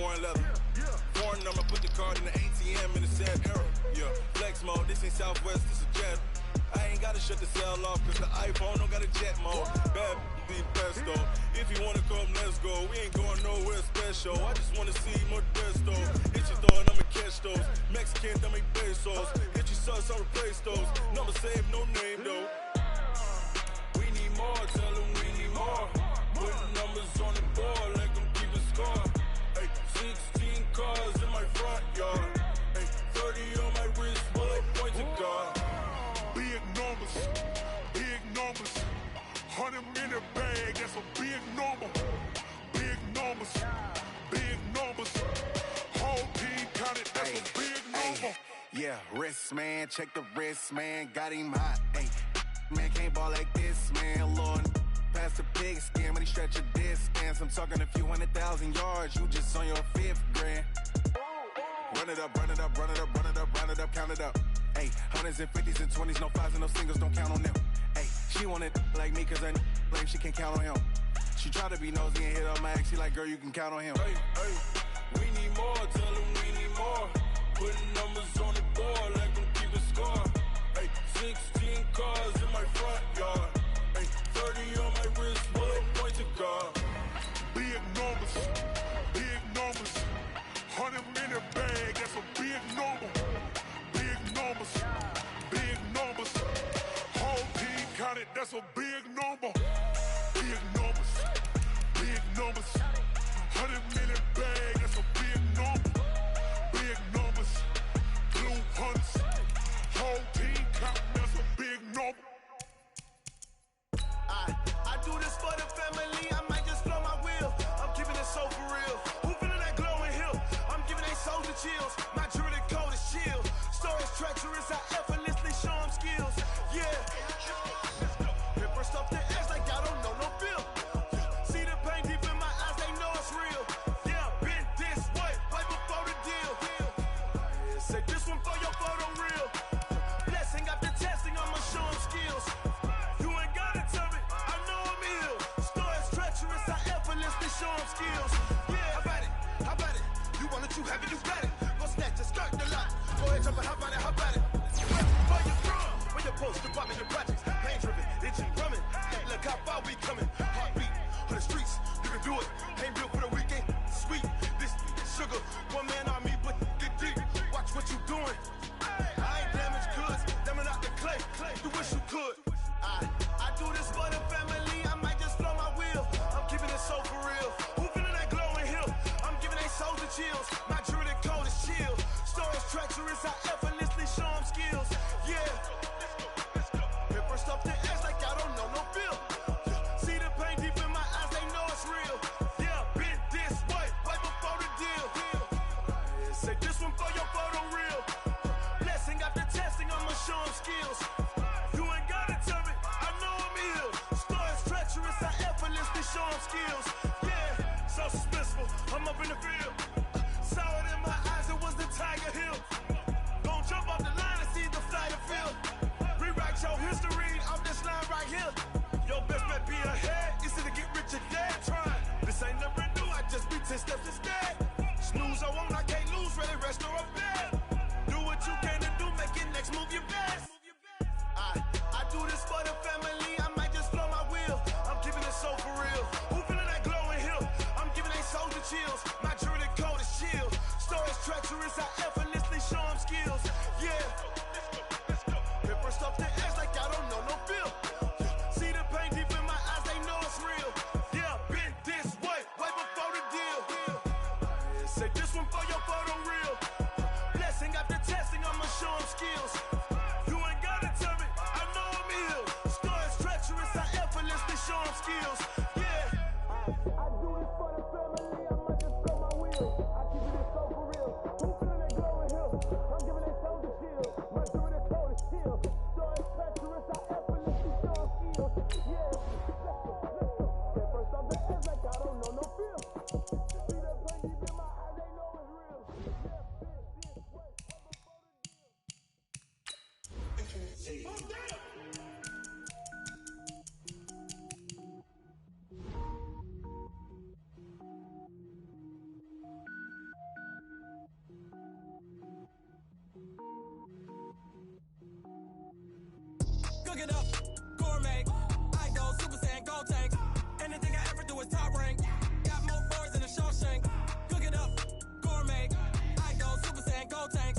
foreign leather. Foreign number, put the card in the ATM in the sad era. Yeah, flex mode, this ain't Southwest, this is Jet. I ain't gotta shut the cell off, cause the iPhone don't got a jet mode. Bad be best though. If you wanna come, let's go. We ain't going nowhere special. I just wanna see Modesto. Hit you throwing, I'ma catch those. Mexican, dummy pesos. Hit you sus, I'll replace those. Number saved, no name though. We need more, tell them we need more. Putting numbers on the board, let them keep a score. Ay, 16 cars in my front yard. Ay, 30 on my wrist, bullet point to God. Big numbers, 100 in the bag, that's a big number. Big numbers, whole team counted, that's a big number. Yeah, wrist man, check the wrist man, got him hot. Ay, man can't ball like this, man. Lord, pass the pig skin, but he stretch a distance. I'm talking a few 100,000 yards, you just on your 5th grand. Run it up, count it up. Ay, hundreds and 50s and 20s, no 5s and no singles, don't count on them. Ay, she want it like me, cause her like she can't count on him. She try to be nosy and hit up my ex, she like, girl, you can count on him. Hey, we need more, tell them we need more. Putting numbers on the board, let them keep a score. Hey, 16 cars in my front yard. Hey, 30 on my wrist, bullet point to God. Big numbers, 100 in the bag, that's a big number. Big numbers, whole team counted, that's a big number. Big numbers, 100 million bag, that's a big number. Big numbers, blue hunts, whole team count, that's a big number. I do this for the family, I might just blow my wheel. I'm keeping it so for real. Who feeling that glowing hill? I'm giving they soldier chills. My jewelry coat is chill. Stories treacherous, I effortlessly show them skills. Yeah. Paper stuff the edge like I don't know no bill. See the pain deep in my eyes, they know it's real. Yeah, been this way, right before the deal. Say this one for your photo reel. Blessing after testing, I'ma show them skills. You ain't gotta tell me, I know I'm ill. Stories treacherous, I effortlessly show them skills. Yeah, how about it? You want it, you have it, you got it. Go snatch a skirt the lot. Go ahead, jump it, how about it? Where you from? Where you post, department, your projects. Pain driven, itchy, drumming. Look how far we coming. Heartbeat on the streets, you can do it. Ain't built for the weekend. Sweet, this sugar. One man army, but get deep. Watch what you doing. I ain't damaged goods, damn it out the clay. You wish you could. I do this for the family, I might just blow my wheel. I'm keeping it so for real. Who feeling that glowing hill? I'm giving they soldier chills. My jewelry coat is chill. Stories treacherous, I effortlessly show them skills. Yeah. Paper stuff the edge like I don't know no bill. See the pain deep in my eyes, they know it's real. Yeah, been this way, right before the deal. Say this one for your photo reel. Blessing after testing, I'ma show them skills. You ain't gotta tell me, I know I'm ill. Stories treacherous, I effortlessly show them skills. Yeah, so suspenseful, I'm up in the field. Saw it in my eyes, it was the Tiger Hill. Gon' jump off the line and see the flyer field. Rewrite your history off this line right here. Your best bet be ahead, it's to get rich or dead trying. This ain't never new, I just be 10 steps instead. Snooze I won't, I can't lose, ready, rest or I'm bad. Do what you can to do, make it next move your best. I do this for the family, I might just blow my wheel. I'm keeping it so for real. Who feeling that glowing hill? I'm giving they soldier chills. My jewelry coat is chill. Stories treacherous, I effortlessly show them skills. Yeah. Paper stuff the edge like I don't know no bill. See the pain deep in my eyes, they know it's real. Yeah, been this way, right before the deal. Say this one for your photo reel. Blessing after testing, I'ma show them skills. You ain't gotta tell me, I know I'm ill. Stories treacherous, I effortlessly show them skills. Yeah. I do this for the family, I might just blow my wheel. I keep it so for real. Who feeling that glowing hill? I'm giving they soldier shield. My jewelry coat is chill. Stories treacherous, I effortlessly show them skills. Yeah. Let's go. Get first off the edge like I don't know no feel. See the pain deep in my eyes, they know it's real. Yeah, this way, right before the deal. do is top rank. Got more bars than a Shawshank. Cook it up, gourmet. I go Super Saiyan, gold tank.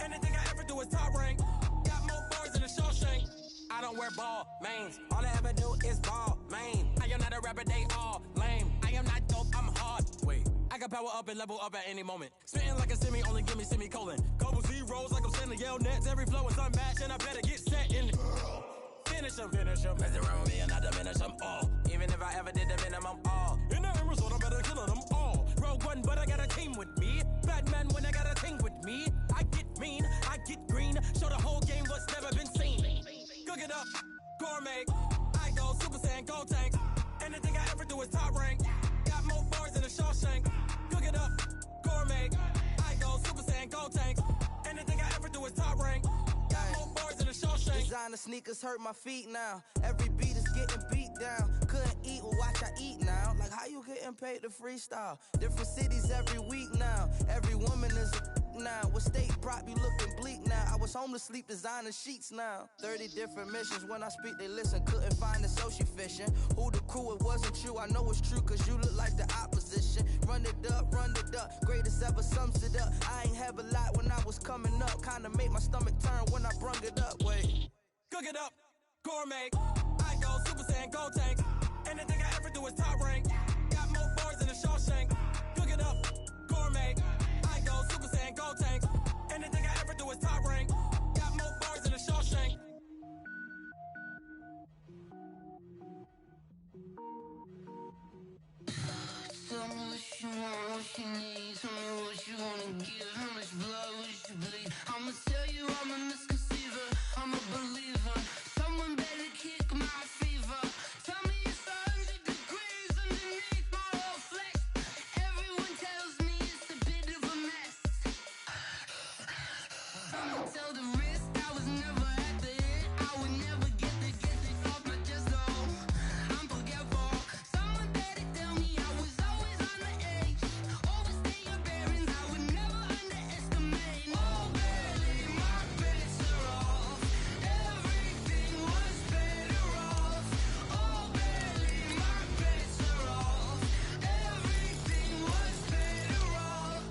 Anything I ever do is top rank. Got more bars than a Shawshank. I don't wear ball mains. All I ever do is ball main. I am not a rapper, they all lame. I am not dope, I'm hard. Wait, I can power up and level up at any moment. Spitting like a semi, only give me semicolon. Couple zeros like I'm sending yell nets. Every flow is unmatched, and I better get set in. Finish 'em. Mess around with me and I diminish them all. Even if I ever did the minimum, all. In the end result, I'm better killing them all. Rogue One, but I got a team with me. Batman when I got a team with me. I get mean, I get green. Show the whole game what's never been seen. Cook it up, gourmet. I go Super Saiyan, gold tank. Anything I ever do is top rank. Got more bars than a Shawshank. Cook it up, gourmet. I go Super Saiyan, gold tank. Anything I ever do is top rank. Got more bars than a Shawshank. Designer sneakers hurt my feet now. Every beat is getting beat down. Couldn't eat, well watch I eat now. Like how you getting paid to freestyle? Different cities every week now. Every woman is a now. What state prop you looking bleak now? I was home to sleep designing sheets now. 30 different missions. When I speak they listen. Couldn't find it so she fishing. Who the crew, it wasn't true. I know it's true cause you look like the opposition. Run it up. Greatest ever sums it up. I ain't have a lot when I was coming up. Kinda made my stomach turn when I brung it up. Wait. Cook it up, gourmet. I go Super Saiyan, gold tank. Anything I ever do is top rank. Got more bars than a Shawshank. Cook it up, gourmet. I go Super Saiyan, gold tank. Anything I ever do is top rank. Got more bars than a Shawshank. Tell me what you want, what you need. Tell me what you wanna give. How much blood would you bleed? I'ma tell you I'm a misconceiver. I'm a believer. Someone better kick my fever. Tell me it's 100 degrees underneath my whole flesh. Everyone tells me it's a bit of a mess. I'ma tell the risk I was never at the hit. I would never get this off my chest though. I'm forgetful. Someone better tell me I was always on the edge. Overstay your bearings, I would never underestimate. Oh barely, my bets are off. Everything was better off. Oh barely, my bets are off. Everything was better off.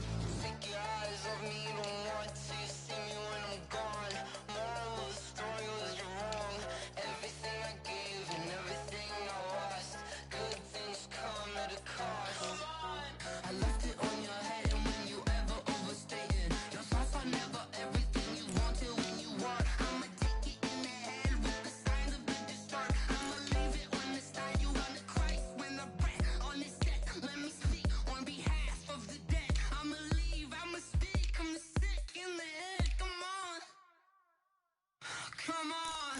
Take your eyes off me, you don't want to see me when I'm gone. Moral of the story was you're wrong. Everything I gave and everything I lost. Good things come at a cost. I left it on your head, and when you ever overstay it, your thoughts are never everything you wanted when you want. I'ma take it in the head with the signs of the distort. I'ma leave it on the side. You on the Christ when I breath on this set. Let me speak on behalf of the dead. I'ma leave, I'ma speak. I'm sick in the head. Come on, come on.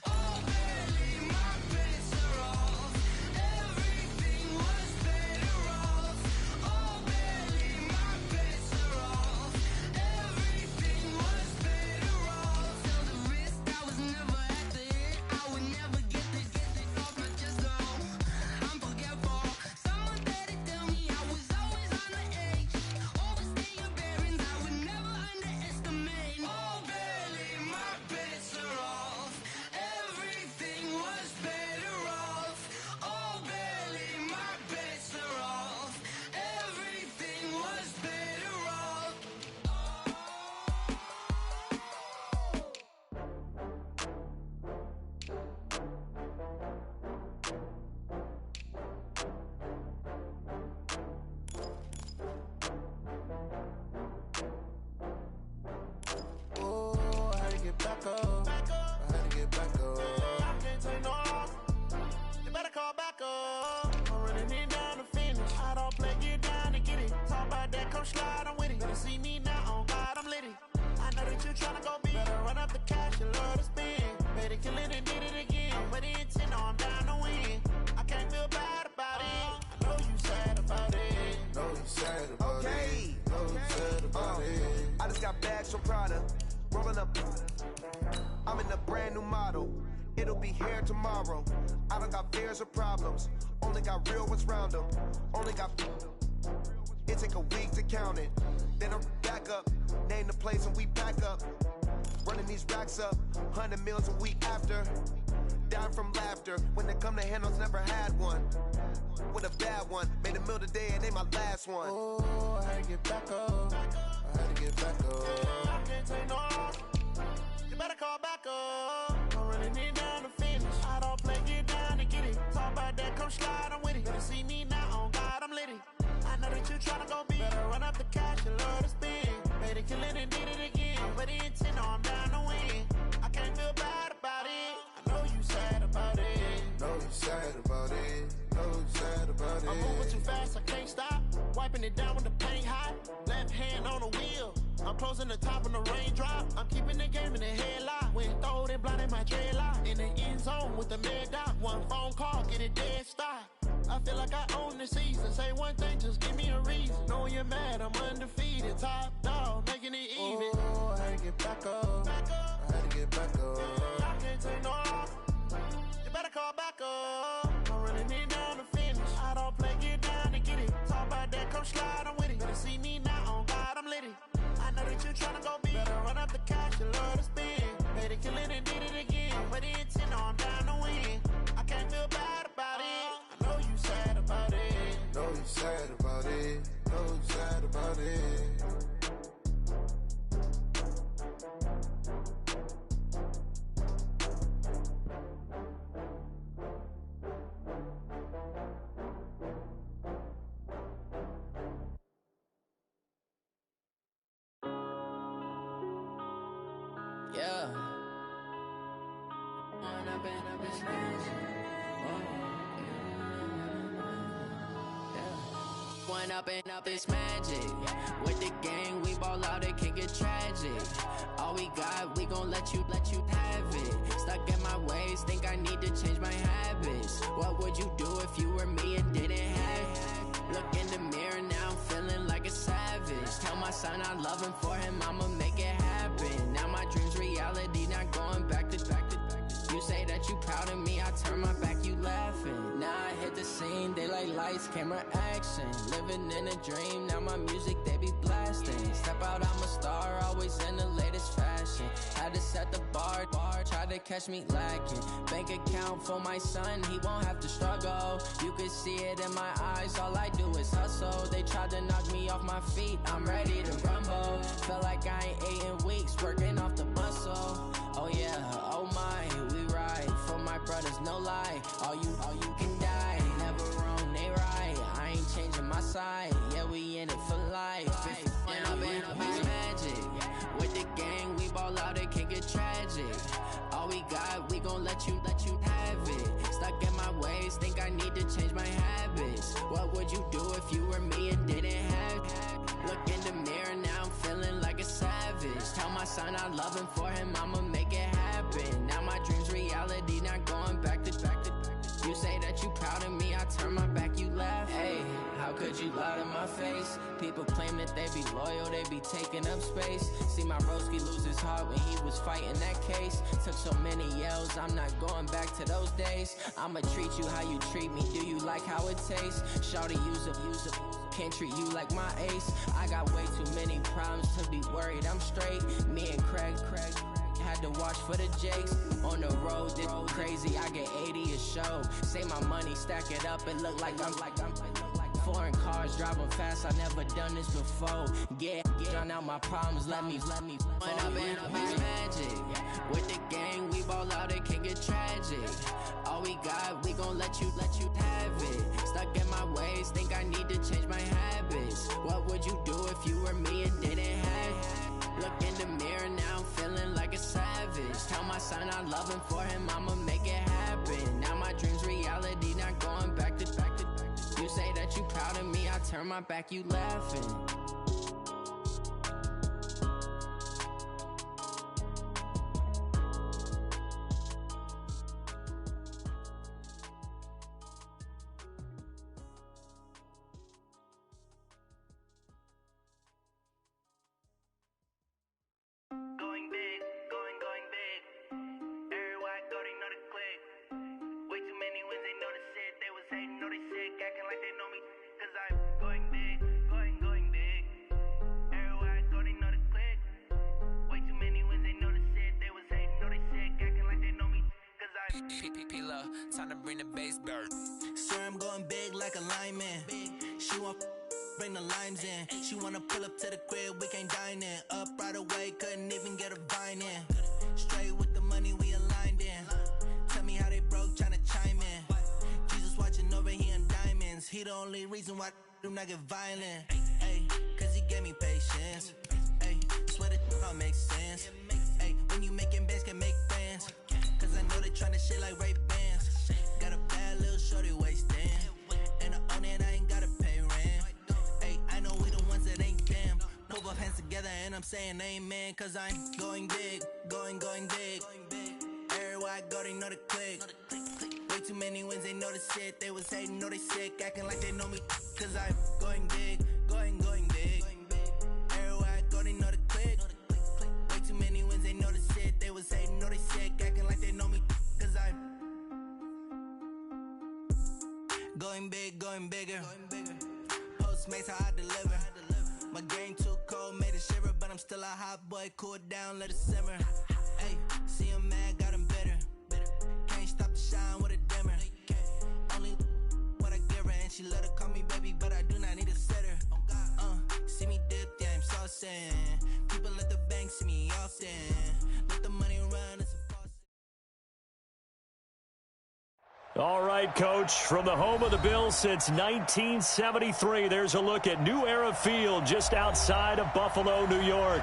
Oh, barely, my bets are off. Everything was better off. Oh, barely, my bets are off. Everything was better off. Tell the risk I was never at the hit. I would never get this off my chest though. I'm forgetful. Someone better tell me I was always on the edge. Overstay your bearings, I would never underestimate. Oh, barely, my bets are off. Everything was better off. Oh, barely, my bets are off. Everything was better off. Oh, I had to get back up. I had to get back up. I can't take no loss. You better call back up. I'm running it down to finish. I don't play, get down and get it. Talk about that, come slide, I'm with it. Better see me now, on God, I'm lit it. I know that you tryna go big. Better run up the cash, you love to spend. Better kill it and did it again. I'm with the intent, no, I'm down to win. I can't feel bad about it. I know you sad about it. Know you sad about Okay. it. Know you sad about it. I just got bags from Prada. Rolling up. I'm in a brand new model. It'll be here tomorrow. I don't got fears or problems. Only got real ones round them. Only got. It take a week to count it. Then I'm back up. Name the place and we back up. Running these racks up. 100 meals a week after. dying from laughter. When it come to handles, never had one. With a bad one, made a meal today and they my last one. Oh, I had to get back up. I had to get back up. I can't take no loss. You better call back up. Don't really need down to finish. I don't play, get down to get it. Talk about that, come slide, I'm with it. Better see me now, on God, I'm litty. I know that you tryna go big. Better run up the cash, you love to spend. Made it, kill it, and did it again. I'm with the intent, no, I'm down to win. I can't feel bad about it. I know you sad about it. Know you sad about it. Know you sad about it. I'm moving too fast, I can't stop. Wiping it down with the paint hot. Left hand on the wheel. I'm closing the top of the raindrop. I'm keeping the game in the headlock. When throwed and blinded my dreadlock. In the end zone with the mad dot. One phone call, get it dead stop. I feel like I own the season. Say one thing, just give me a reason. Knowing you're mad, I'm undefeated. Top dog, making it even. Oh, I had to get back up. I had to get back up. I can't take no loss. You better call back up. Don't really need down to finish. I don't play, get down to get it. Talk about that, come slide, I'm with it. Better see me now, on God, I'm litty. I know that you tryna go big. Better run up the cash, you love to spend. Made it, kill it, and did it again. With the intent, no, I'm down to win. I can't feel bad about it. I know you sad about it. Know you sad about it. Know you sad about it. Yeah. One up and up is magic. With the gang, we ball out, it can get tragic. All we got, we gon' let you have it. Stuck in my ways, think I need to change my habits. What would you do if you were me and didn't have it? Look in the mirror, now I'm feeling like a savage. Tell my son I love him, for him I'ma make it happen. Now my dream's reality, not going back to. You say that you proud of me, I turn my back, you laughing. Now I hit the scene, they like lights, camera, action. Living in a dream, now my music, they be blasting. Step out, I'm a star, always in the latest fashion. Had to set the bar, try to catch me lacking. Bank account for my son, he won't have to struggle. You can see it in my eyes, all I do is hustle. They tried to knock me off my feet, I'm ready to rumble. Felt like I ain't ate in weeks, working off the muscle. Oh yeah, oh my, we ride for my brothers, no lie. All you can die, never wrong, they right. I ain't changing my side, yeah, we in it for life. When up and up is magic. With the gang, we ball out, it can get tragic. All we got, we gon' let you have it. Stuck in my ways, think I need to change my habits. What would you do if you were me and didn't have it? Look in the mirror, now I'm feeling like a savage. Tell my son I love him, for him I'ma make it happen. Now my dream's reality, not going back to. You say that you proud of me, I turn my back, you laugh. Hey, how could you lie to my face? People claim that they be loyal, they be taking up space. See my broski lose his heart when he was fighting that case. Took so many yells, I'm not going back to those days. I'ma treat you how you treat me, do you like how it tastes? Shawty, use a can't treat you like my ace. I got way too many problems to be worried, I'm straight. Me and Craig had to watch for the Jakes. On the road, this crazy, I get 80 a show. Say my money, stack it up, it look like I'm foreign cars, driving fast, I never done this before. Drown out my problems, let me When up and up is magic. With the gang, we ball out, it can get tragic. All we got, we gon' let you have it. Stuck in my ways, think I need to change my habits. What would you do if you were me and didn't have it? Look in the mirror, now I'm feeling like a savage. Tell my son I love him, for him I'ma make it happen. Now my dream's reality, not going back to. You say that you proud of me, I turn my back, you laughing. Acting like they know me, cause I'm going big, going big. Time to bring the bass back. Sir, I'm going big like a lineman. She want bring the limes in. She wanna pull up to the crib, we can't dine in. Up right away, couldn't even get a vine in. Straight with the money, we aligned in. Tell me how they broke, tryna chime in. Jesus watching over here in diamonds. He the only reason why do not get violent. Ay, cause he gave me patience. Ay, swear that all makes sense. Ay, when you making bands, can make friends. Cause I know they tryna shit like Ray-Bans. Got a bad little shorty wasting. And I own it, I ain't gotta pay rent. Ay, I know we the ones that ain't them. Put both hands together and I'm saying amen. Cause I'm going big, going big. Everywhere I go, they know the click. Way too many wins, they know the shit. They was hating, know they sick, acting like they know me. Cause I'm going big, going big. Everywhere I go, they know the click. Way too many wins, they know the shit. They was hating, know they sick, acting like they know me. Cause I'm going big, going bigger. Postmates, how I deliver. My game too cold, made it shiver. But I'm still a hot boy, cool it down, let it simmer. Hey, see him mad, got him bitter. Can't stop the shine with a dimmer. Only what I give her, and she let her call me baby, but I do not need a sitter. See me dip, yeah, I'm saucing. People at the bank see me often. Let the money run, it's a faucet. All right, Coach, from the home of the Bills since 1973, there's a look at New Era Field just outside of Buffalo, New York.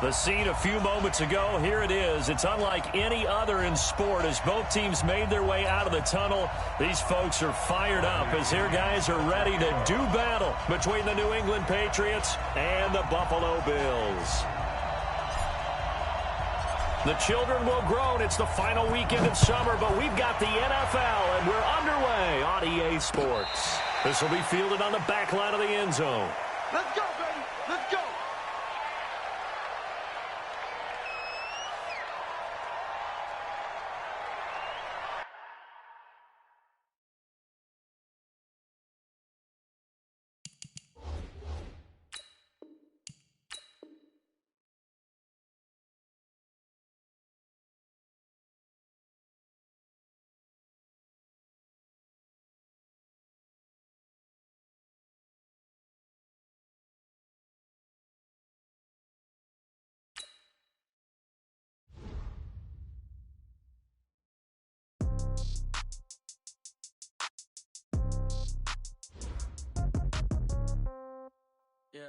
The scene a few moments ago, here it is. It's unlike any other in sport as both teams made their way out of the tunnel. These folks are fired up as their guys are ready to do battle between the New England Patriots and the Buffalo Bills. The children will groan. It's the final weekend of summer, but we've got the NFL, and we're underway on EA Sports. This will be fielded on the back line of the end zone. Let's go, baby. Let's go. Yeah.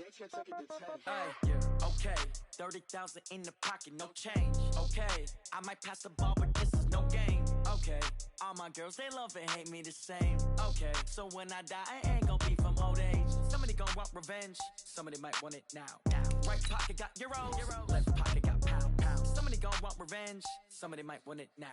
Hey, yeah. Okay. 30,000 in the pocket, no change. Okay. I might pass the ball, but this is no game. Okay. All my girls, they love and hate me the same. Okay. So when I die, I ain't gonna be from old age. Somebody gonna want revenge. Somebody might want it now. Right pocket got euros. Left pocket got pound. Somebody gonna want revenge. Somebody might want it now.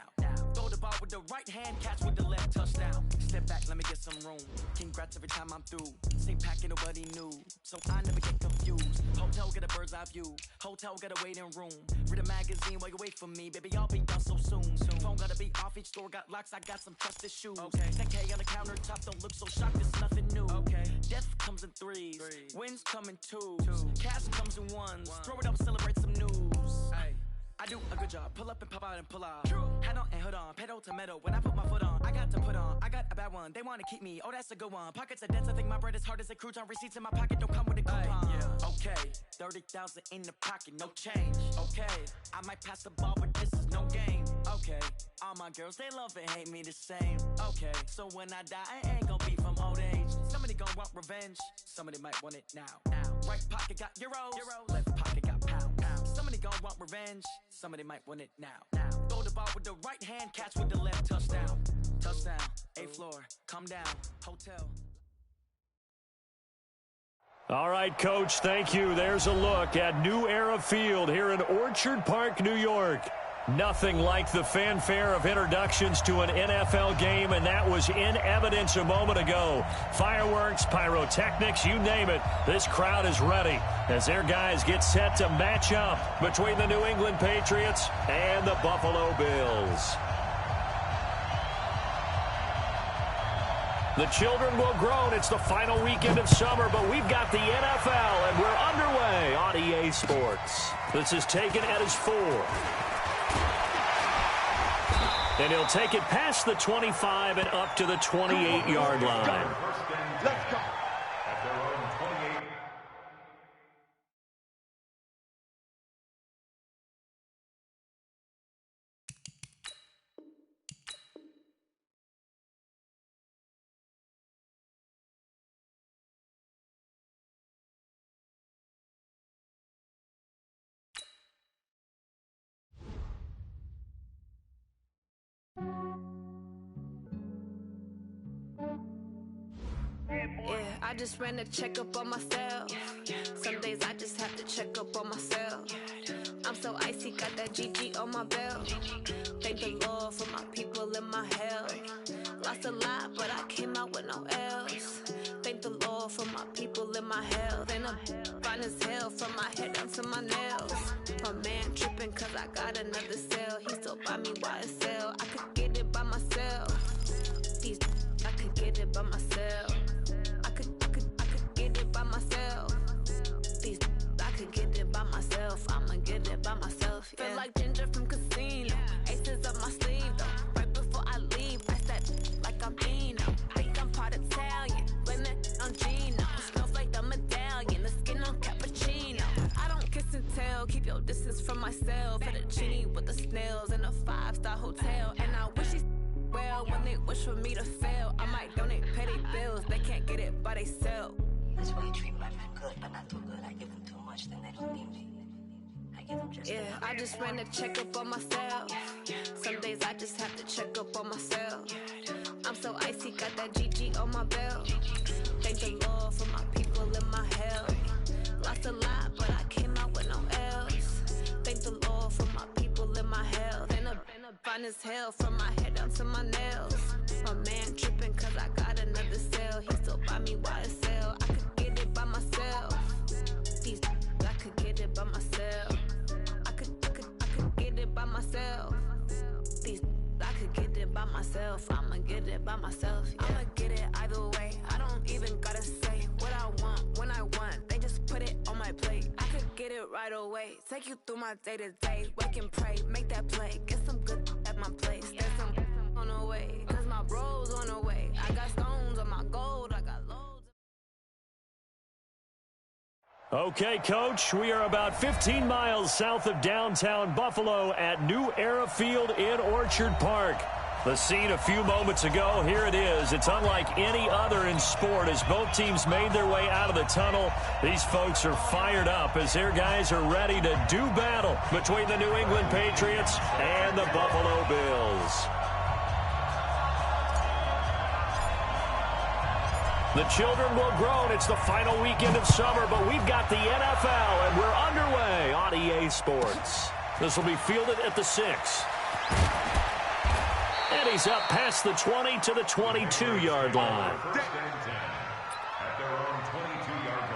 Throw the ball with the right hand, catch with the left, touchdown. Step back, let me get some room. Congrats every time I'm through. Same packet, nobody knew. So I never get confused. Hotel get a bird's eye view. Hotel get a waiting room. Read a magazine while you wait for me. Baby, I'll be done so soon. Phone gotta be off, each store got locks. I got some trusted shoes. Okay. 10K on the countertop, don't look so shocked, it's nothing new. Okay. Death comes in threes. Wins come in twos. Cash comes in ones. Throw it up, celebrate some news. Hey. I do a good job. Pull up and pop out and pull out. True. Head on and hood on. Pedal to metal. When I put my foot on, I got to put on. I got a bad one. They want to keep me. Oh, that's a good one. Pockets are dense. I think my bread is hard as a crouton. Receipts in my pocket don't come with a coupon. Yeah. Okay. 30,000 in the pocket. No change. Okay. I might pass the ball, but this is no game. Okay. All my girls, they love and hate me the same. Okay. So when I die, I ain't gonna be from old age. Somebody gonna want revenge. Somebody might want it now. Right pocket got euros. Left pocket got pound. Somebody gonna want revenge. Somebody might want it now. Throw the ball with the right hand, catch with the left, touchdown. Touchdown, 8th floor, come down, hotel. All right, Coach, thank you. There's a look at New Era Field here in Orchard Park, New York. Nothing like the fanfare of introductions to an NFL game, and that was in evidence a moment ago. Fireworks, pyrotechnics, you name it. This crowd is ready as their guys get set to match up between the New England Patriots and the Buffalo Bills. The children will groan. It's the final weekend of summer, but we've got the NFL, and we're underway on EA Sports. This is taken at his 4. And he'll take it past the 25 and up to the 28-yard line. Let's go. At their own 28. Yeah, I just ran a checkup on myself. Some days I just have to check up on myself. I'm so icy, got that GG on my belt. Thank the Lord for my people in my health. Lost a lot, but I came out with no else. Thank the Lord for my people in my health. And I'm fine as hell from my head down to my nails. My man tripping cause I got another cell. He still buy me YSL. I could get it by myself. These I could get it by myself. I could get it by myself. These I could get it by myself. I'ma get it by myself. Yeah. Feel like Ginger from Casino. Aces up my sleeve though. Right before I leave, press that like I'm Eno. Think I'm part Italian. Blame that on Gino. Smells like the medallion. The skin on cappuccino. I don't kiss and tell. Keep your distance from myself. Fettuccine with the snails in a 5-star hotel. And I wish he's well when they wish for me to fail. I might donate petty bills. They can't get it by themselves. That's why you treat my friend good, but not too good. I give them too much, then they don't need me. I give them just enough. I just ran a checkup on myself. Some days I just have to check up on myself. I'm so icy, got that GG on my belt. Thank the Lord for my people in my health. Lost a lot, but I came out with no else. Thank the Lord for my people in my health. And I'm fine as hell from my head down to my nails. My man tripping cause I got another cell. He still buy me YSL. I could get it by myself. These I could get it by myself. I could get it by myself. These I could get it by myself. I'ma get it by myself. Yeah. I'ma get it either way. I don't even gotta say what I want when I want. They just put it on my plate. I could get it right away. Take you through my day to day. Wake and pray, make that play. Get some good at my place. There's some on the way. Cause my bro's on the way. I got stones on my gold. I got loads. Okay, Coach, we are about 15 miles south of downtown Buffalo at New Era Field in Orchard Park. The scene a few moments ago, here it is. It's unlike any other in sport as both teams made their way out of the tunnel. These folks are fired up as their guys are ready to do battle between the New England Patriots and the Buffalo Bills. The children will groan. It's the final weekend of summer, but we've got the NFL, and we're underway on EA Sports. This will be fielded at the 6. And he's up past the 20 to the 22-yard line. At their own 22-yard line.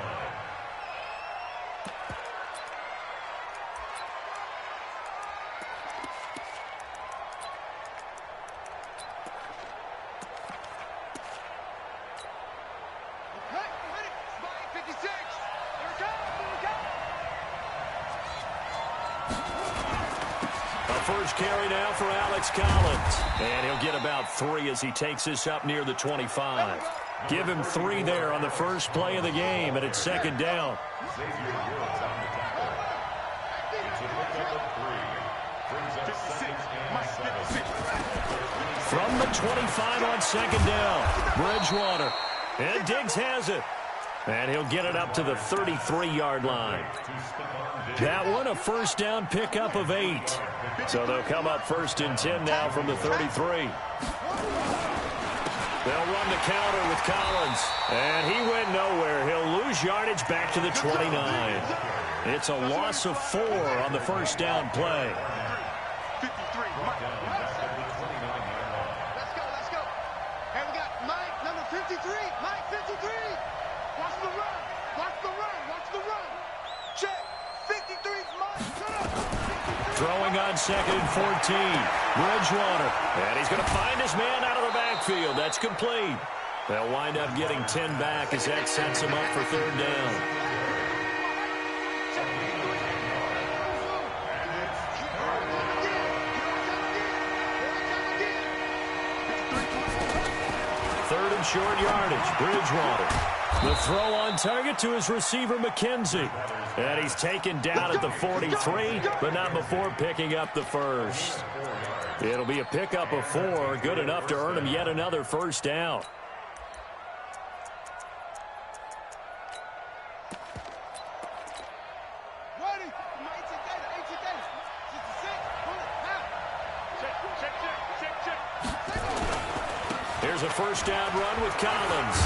First carry now for Alex Collins. And he'll get about 3 as he takes this up near the 25. Give him 3 there on the first play of the game, and it's second down. From the 25 on second down, Bridgewater. And Diggs has it. And he'll get it up to the 33-yard line. That one, a first down pickup of 8. So they'll come up first and 10 now from the 33. They'll run the counter with Collins. And he went nowhere. He'll lose yardage back to the 29. It's a loss of 4 on the first down play. 53. Let's go. And we got Mike, number 53. Mike, 53. Watch the run. Check. 53's Mike. Throwing on second and 14. Bridgewater. And he's going to find his man out of the backfield. That's complete. They'll wind up getting 10 back as that sets him up for third down. short yardage. Bridgewater. The throw on target to his receiver, McKenzie. And he's taken down at the 43, but not before picking up the first. It'll be a pickup of 4, good enough to earn him yet another first down. Here's a first down run with Collins.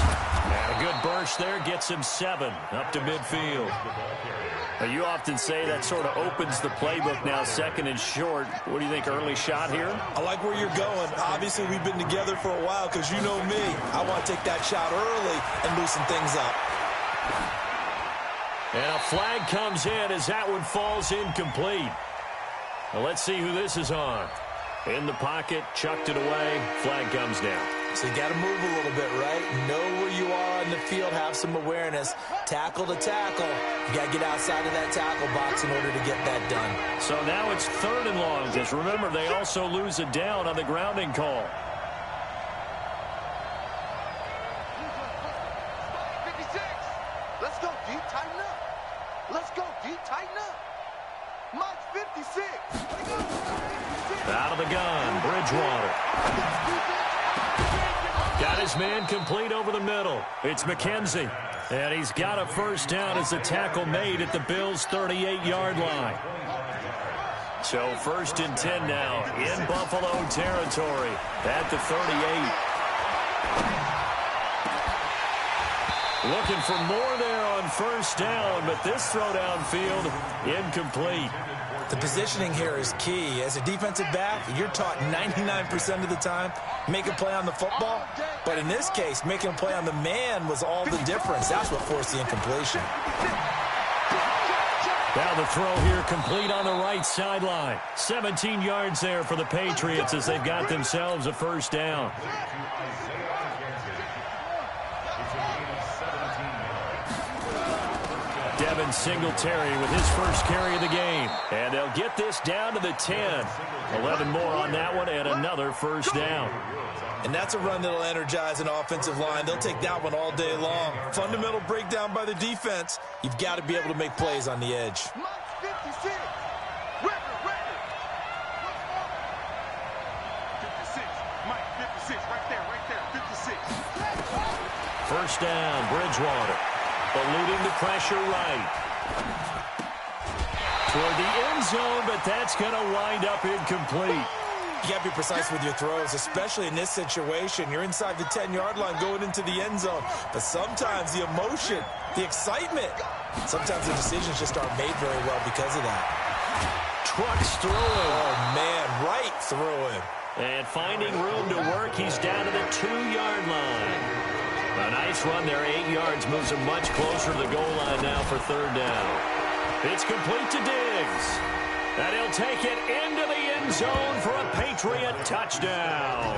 And a good burst there gets him 7 up to midfield. Now, you often say that sort of opens the playbook now, 2nd and short. What do you think, early shot here? I like where you're going. Obviously, we've been together for a while because you know me. I want to take that shot early and loosen things up. And a flag comes in as that one falls incomplete. Well, let's see who this is on. In the pocket, chucked it away, flag comes down. So you got to move a little bit, right? Know where you are on the field, have some awareness. Tackle to tackle. You got to get outside of that tackle box in order to get that done. So now it's 3rd and long. Just remember, they also lose a down on the grounding call. 56. Let's go, D. Tighten up. Let's go, D. Tighten up. Mike's 56. Out of the gun, Bridgewater. Got his man complete over the middle. It's McKenzie. And he's got a first down as the tackle made at the Bills' 38-yard line. So 1st and 10 now in Buffalo territory at the 38. Looking for more there on first down, but this throw downfield incomplete. The positioning here is key. As a defensive back, you're taught 99% of the time, make a play on the football. But in this case, making a play on the man was all the difference. That's what forced the incompletion. Now the throw here complete on the right sideline. 17 yards there for the Patriots as they've got themselves a first down. Devin Singletary with his first carry of the game. And they'll get this down to the 10. 11 more on that one and another first down. And that's a run that'll energize an offensive line. They'll take that one all day long. Fundamental breakdown by the defense. You've got to be able to make plays on the edge. First down, Bridgewater. Eluding the pressure right. Toward the end zone, but that's going to wind up incomplete. You got to be precise with your throws, especially in this situation. You're inside the 10-yard line going into the end zone. But sometimes the emotion, the excitement, sometimes the decisions just aren't made very well because of that. Trucks through him. Oh, man, right through him. And finding room to work, he's down to the 2-yard line. A nice run there, 8 yards, moves him much closer to the goal line now for 3rd down. It's complete to Diggs. And he'll take it into the end zone for a Patriot touchdown.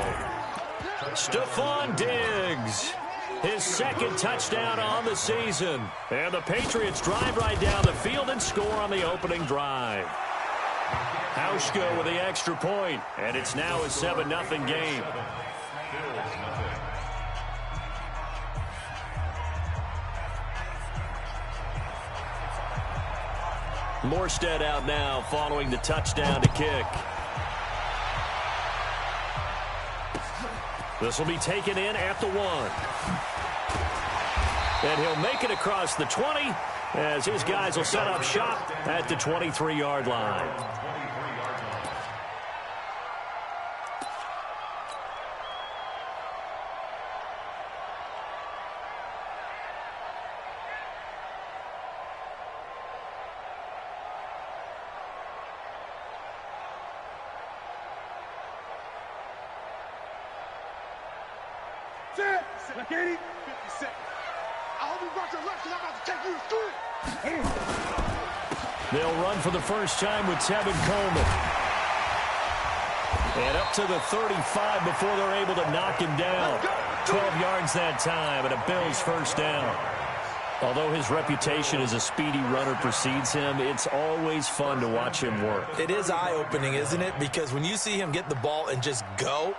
Stephon Diggs, his 2nd touchdown on the season. And the Patriots drive right down the field and score on the opening drive. Hauschka with the extra point, and it's now a 7-0 game. Morstead out now following the touchdown to kick. This will be taken in at the 1. And he'll make it across the 20 as his guys will set up shop at the 23-yard line. MacDaddy, 50 seconds. I hope you brought your lunch because I'm about to take you to school. They'll run for the first time with Tevin Coleman. And up to the 35 before they're able to knock him down. 12 yards that time and a Bills first down. Although his reputation as a speedy runner precedes him, it's always fun to watch him work. It is eye-opening, isn't it? Because when you see him get the ball and just go,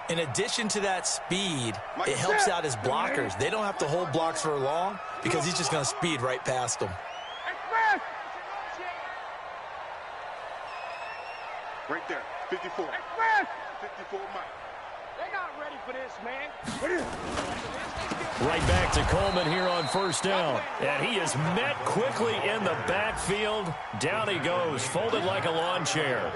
In addition to that speed, it helps out his blockers. They don't have to hold blocks for long because he's just going to speed right past them. Right there, 54. 54 Mike. They're not ready for this, man. Right back to Coleman here on first down. And he is met quickly in the backfield. Down he goes, folded like a lawn chair.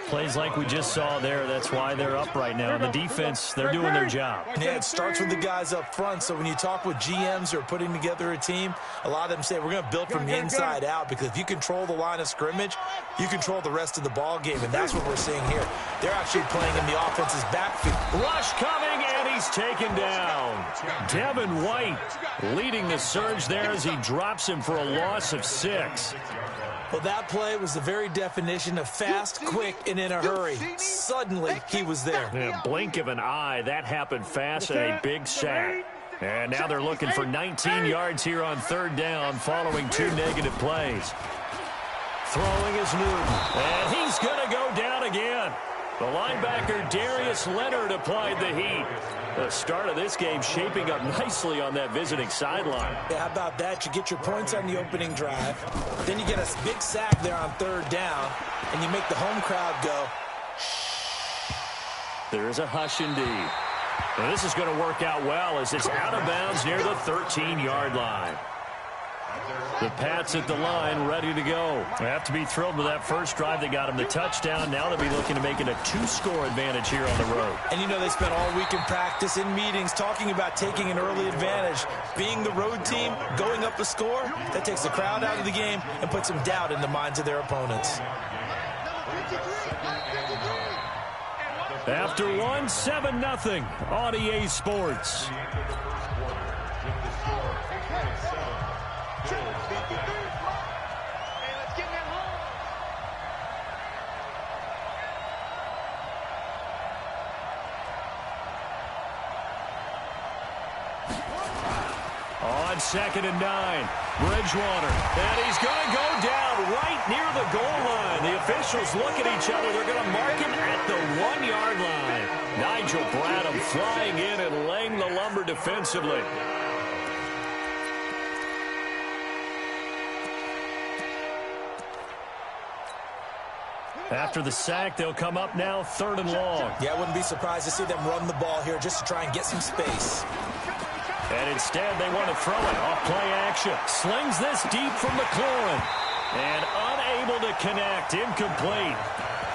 Plays like we just saw there. That's why they're up right now. The defense, they're doing their job. Yeah, it starts with the guys up front. So when you talk with GMs who are putting together a team, a lot of them say we're going to build from the inside out, because if you control the line of scrimmage, you control the rest of the ball game, and that's what we're seeing here. They're actually playing in the offense's backfield. Rush coming, and he's taken down. Devin White leading the surge there as he drops him for a loss of 6. Well, that play was the very definition of fast, quick, and in a hurry. Suddenly, he was there. Yeah, blink of an eye. That happened fast and a big sack. And now they're looking for 19 yards here on third down following 2 negative plays. Throwing is Newton. And he's going to go down again. The linebacker, Darius Leonard, applied the heat. The start of this game shaping up nicely on that visiting sideline. Yeah, how about that? You get your points on the opening drive. Then you get a big sack there on third down, and you make the home crowd go, shh. There is a hush indeed. And this is going to work out well as it's out of bounds near the 13-yard line. The Pats at the line, ready to go. They have to be thrilled with that first drive. They got him the touchdown. Now they'll be looking to make it a 2-score advantage here on the road. And you know, they spent all week in practice, in meetings, talking about taking an early advantage. Being the road team, going up a score, that takes the crowd out of the game and puts some doubt in the minds of their opponents. After 1, 7-0 on EA Sports. On 2nd and 9, Bridgewater, and he's going to go down right near the goal line. The officials look at each other. They're going to mark him at the 1-yard line. Nigel Bradham flying in and laying the lumber defensively. After the sack, they'll come up now 3rd and long. Yeah, I wouldn't be surprised to see them run the ball here just to try and get some space. And instead, they want to throw it off play action. Slings this deep from McLaurin. And unable to connect. Incomplete.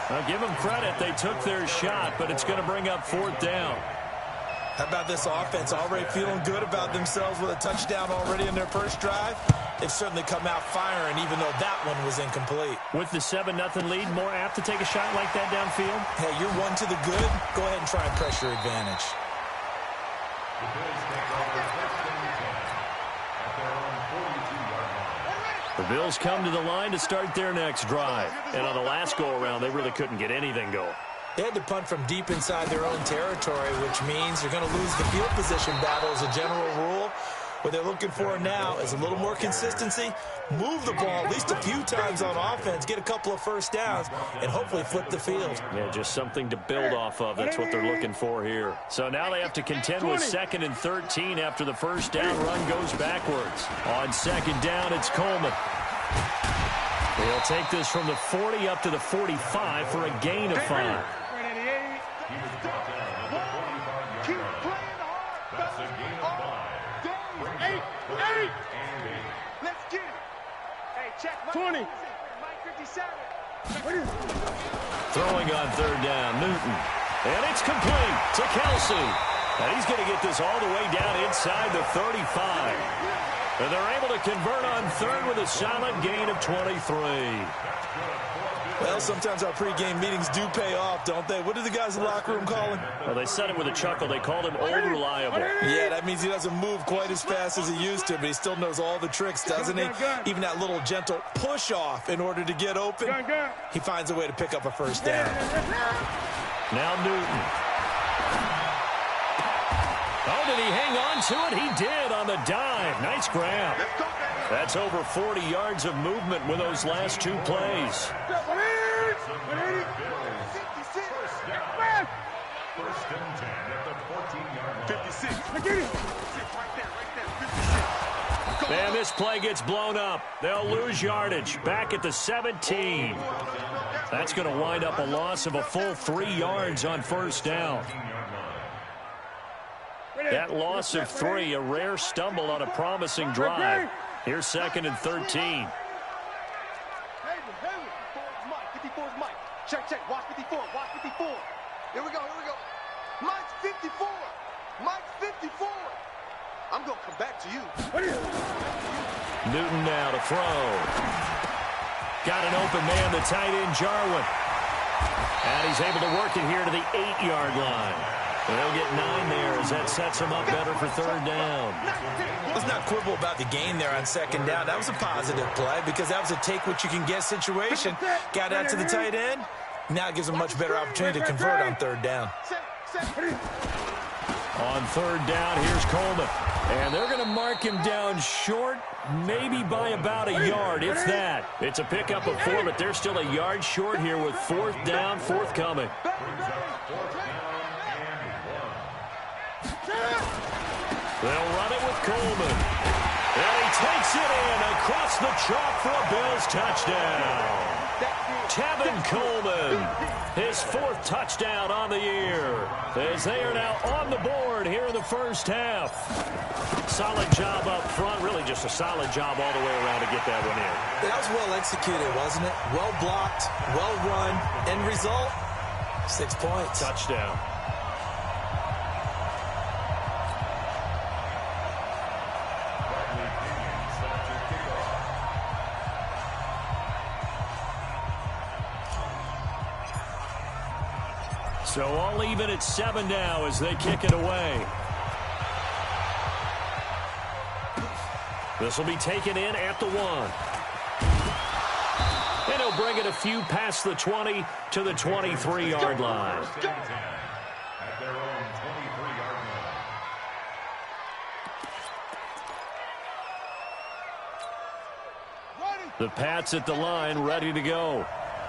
I'll give them credit. They took their shot, but it's going to bring up 4th down. How about this offense? Already feeling good about themselves with a touchdown already in their first drive. They've certainly come out firing, even though that one was incomplete. With the 7-0 lead, more apt to take a shot like that downfield? Hey, you're 1 to the good. Go ahead and try and press your advantage. The Bills come to the line to start their next drive. And on the last go-around, they really couldn't get anything going. They had to punt from deep inside their own territory, which means you're going to lose the field position battle as a general rule. What they're looking for now is a little more consistency, move the ball at least a few times on offense, get a couple of first downs, and hopefully flip the field. Yeah, just something to build off of. That's what they're looking for here. So now they have to contend with 2nd and 13 after the first down run goes backwards. On 2nd down, it's Coleman. They'll take this from the 40 up to the 45 for a gain of 5. Let's get it. Hey, check. 20. Mike 57. Throwing on 3rd down, Newton. And it's complete to Kelsey. And he's going to get this all the way down inside the 35. And they're able to convert on 3rd with a solid gain of 23. Well, sometimes our pregame meetings do pay off, don't they? What do the guys in the locker room call him? Well, they said it with a chuckle. They called him Old Reliable. Yeah, that means he doesn't move quite as fast as he used to, but he still knows all the tricks, doesn't he? Even that little gentle push-off in order to get open, he finds a way to pick up a first down. Now Newton. Oh, did he hang on to it? He did on the dive. Nice grab. That's over 40 yards of movement with those last 2 plays. 56. Right there, right there. 56. And this play gets blown up. They'll lose yardage. Back at the 17. That's going to wind up a loss of a full 3 yards on first down. That loss of 3, a rare stumble on a promising drive. Here's 2nd and 13. 54's Mike. Check. Watch 54. Watch 54. Here we go. Mike's 54. Mike's 54. I'm going to come back to you. Newton now to throw. Got an open man, the tight end, Jarwin. And he's able to work it here to the 8-yard line. They'll get 9 there as that sets him up better for 3rd down. Let's not quibble about the gain there on 2nd down. That was a positive play because that was a take-what-you-can-get situation. Got out to the tight end. Now it gives him a much better opportunity to convert on 3rd down. On 3rd down, here's Coleman. And they're going to mark him down short, maybe by about a yard, if that. It's a pickup of 4, but they're still a yard short here with 4th down forthcoming. They'll run it with Coleman. And he takes it in across the chalk for a Bills touchdown. Tevin Coleman, his 4th touchdown on the year, as they are now on the board here in the first half. Solid job up front, really just a solid job all the way around to get that one in. That was well executed, wasn't it? Well blocked, well run. End result, 6 points. Touchdown. So all even at 7 now as they kick it away. This will be taken in at the 1. And he'll bring it a few past the 20 to the 23-yard line. The Pats at the line, ready to go.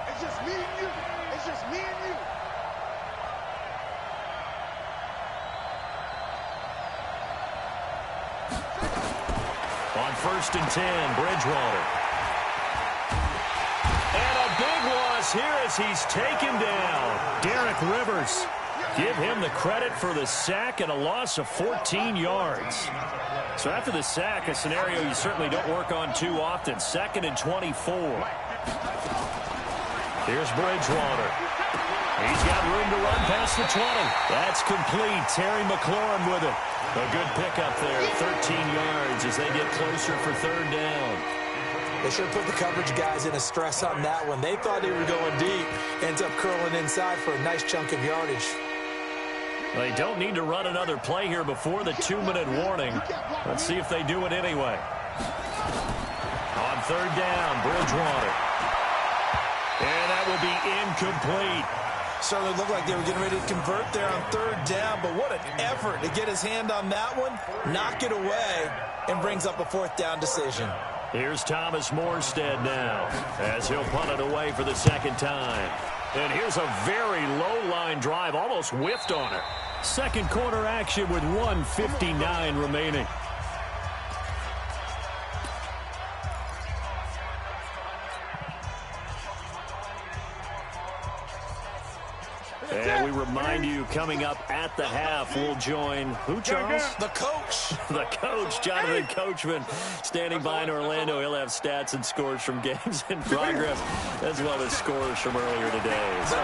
It's just me and you. It's just me and you. On 1st and 10, Bridgewater. And a big loss here as he's taken down. Derek Rivers. Give him the credit for the sack and a loss of 14 yards. So after the sack, a scenario you certainly don't work on too often. 2nd and 24. Here's Bridgewater. He's got room to run past the 20. That's complete. Terry McLaurin with it. A good pickup there, 13 yards as they get closer for 3rd down. They should have put the coverage guys in a stress on that one. They thought they were going deep. Ends up curling inside for a nice chunk of yardage. They don't need to run another play here before the 2-minute warning. Let's see if they do it anyway. On 3rd down, Bridgewater. And that will be incomplete. Certainly looked like they were getting ready to convert there on 3rd down, but what an effort to get his hand on that one, knock it away, and brings up a 4th down decision. Here's Thomas Morstead now as he'll punt it away for the 2nd time. And here's a very low-line drive, almost whiffed on it. 2nd quarter action with 1:59 remaining. And we remind you, coming up at the half, we'll join who, Charles? The coach. The coach, Jonathan Coachman, standing by in Orlando. He'll have stats and scores from games in progress, as well as scores from earlier today. So,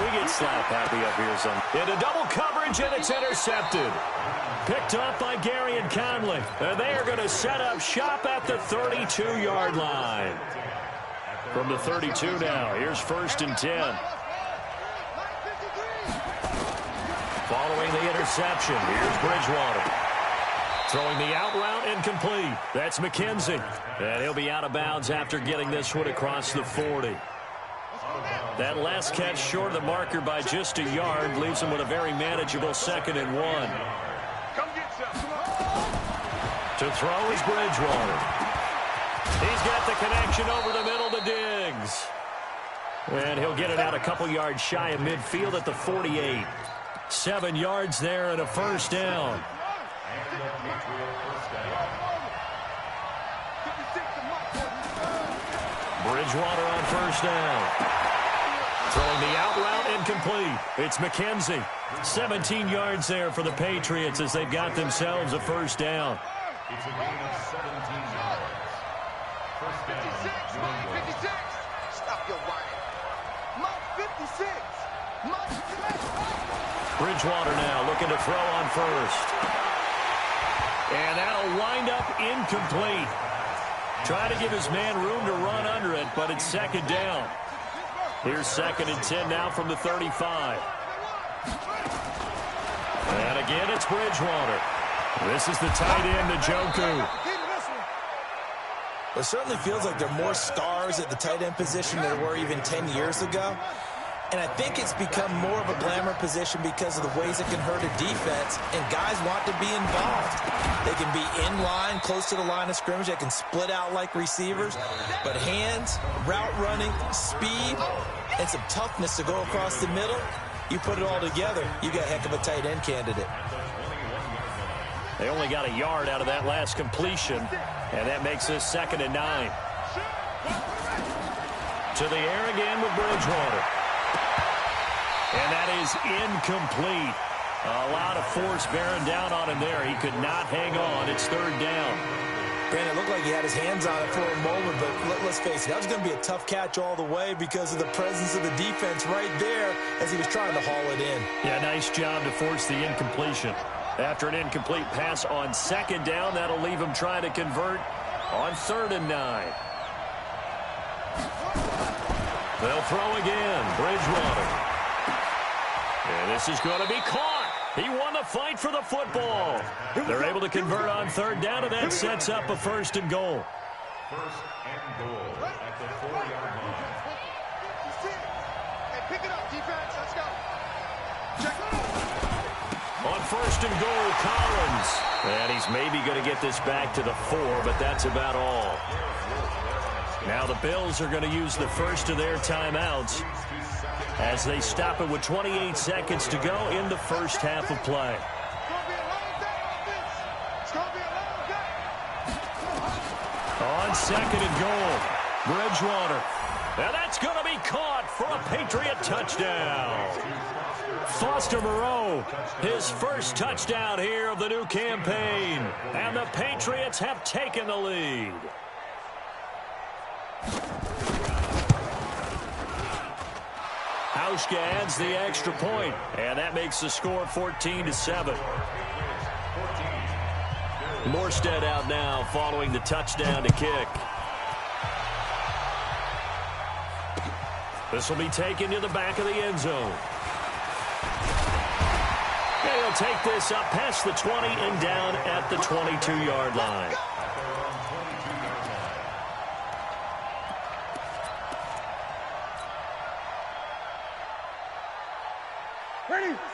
we get slap happy up here some. Into double coverage, and it's intercepted. Picked off by Gary and Conley. And they are going to set up shop at the 32-yard line. From the 32 now, here's 1st and 10. Following the interception, here's Bridgewater. Throwing the out route incomplete. That's McKenzie. And he'll be out of bounds after getting this one across the 40. That last catch short of the marker by just a yard leaves him with a very manageable 2nd and 1. To throw is Bridgewater. He's got the connection over the middle to Diggs. And he'll get it out a couple yards shy of midfield at the 48. 7 yards there and a first down. Bridgewater on first down. Throwing the out route incomplete. It's McKenzie. 17 yards there for the Patriots as they've got themselves a first down. It's a gain of 17 yards. First down. 56, Mike 56. Stop your whining. Mike 56. Mike 56. Bridgewater now looking to throw on first. And that'll wind up incomplete. Trying to give his man room to run under it, but it's second down. Here's 2nd and 10 now from the 35. And again, it's Bridgewater. This is the tight end, Njoku. It certainly feels like there are more stars at the tight end position than there were even 10 years ago. And I think it's become more of a glamour position because of the ways it can hurt a defense, and guys want to be involved. They can be in line, close to the line of scrimmage. They can split out like receivers. But hands, route running, speed, and some toughness to go across the middle, you put it all together, you got a heck of a tight end candidate. They only got a yard out of that last completion, and that makes this 2nd and 9. To the air again with Bridgewater. And that is incomplete. A lot of force bearing down on him there. He could not hang on. It's 3rd down. Brandon, it looked like he had his hands on it for a moment, but let's face it, that was going to be a tough catch all the way because of the presence of the defense right there as he was trying to haul it in. Yeah, nice job to force the incompletion. After an incomplete pass on 2nd down, that'll leave him trying to convert on 3rd and 9. They'll throw again. Bridgewater. And this is going to be caught. He won the fight for the football. They're able to convert on 3rd down, and that sets up a 1st and goal. 1st and goal at the 4-yard line. Hey, pick it up, defense. Let's go. Check it out. On 1st and goal, Collins. And he's maybe going to get this back to the 4, but that's about all. Now the Bills are going to use the first of their timeouts as they stop it with 28 seconds to go in the first half of play. On 2nd and goal, Bridgewater. Now that's going to be caught for a Patriot touchdown. Foster Moreau, his first touchdown here of the new campaign. And the Patriots have taken the lead. Hauschka adds the extra point, and that makes the score 14-7. Morstead out now following the touchdown to kick. This will be taken to the back of the end zone. And he'll take this up past the 20 and down at the 22-yard line.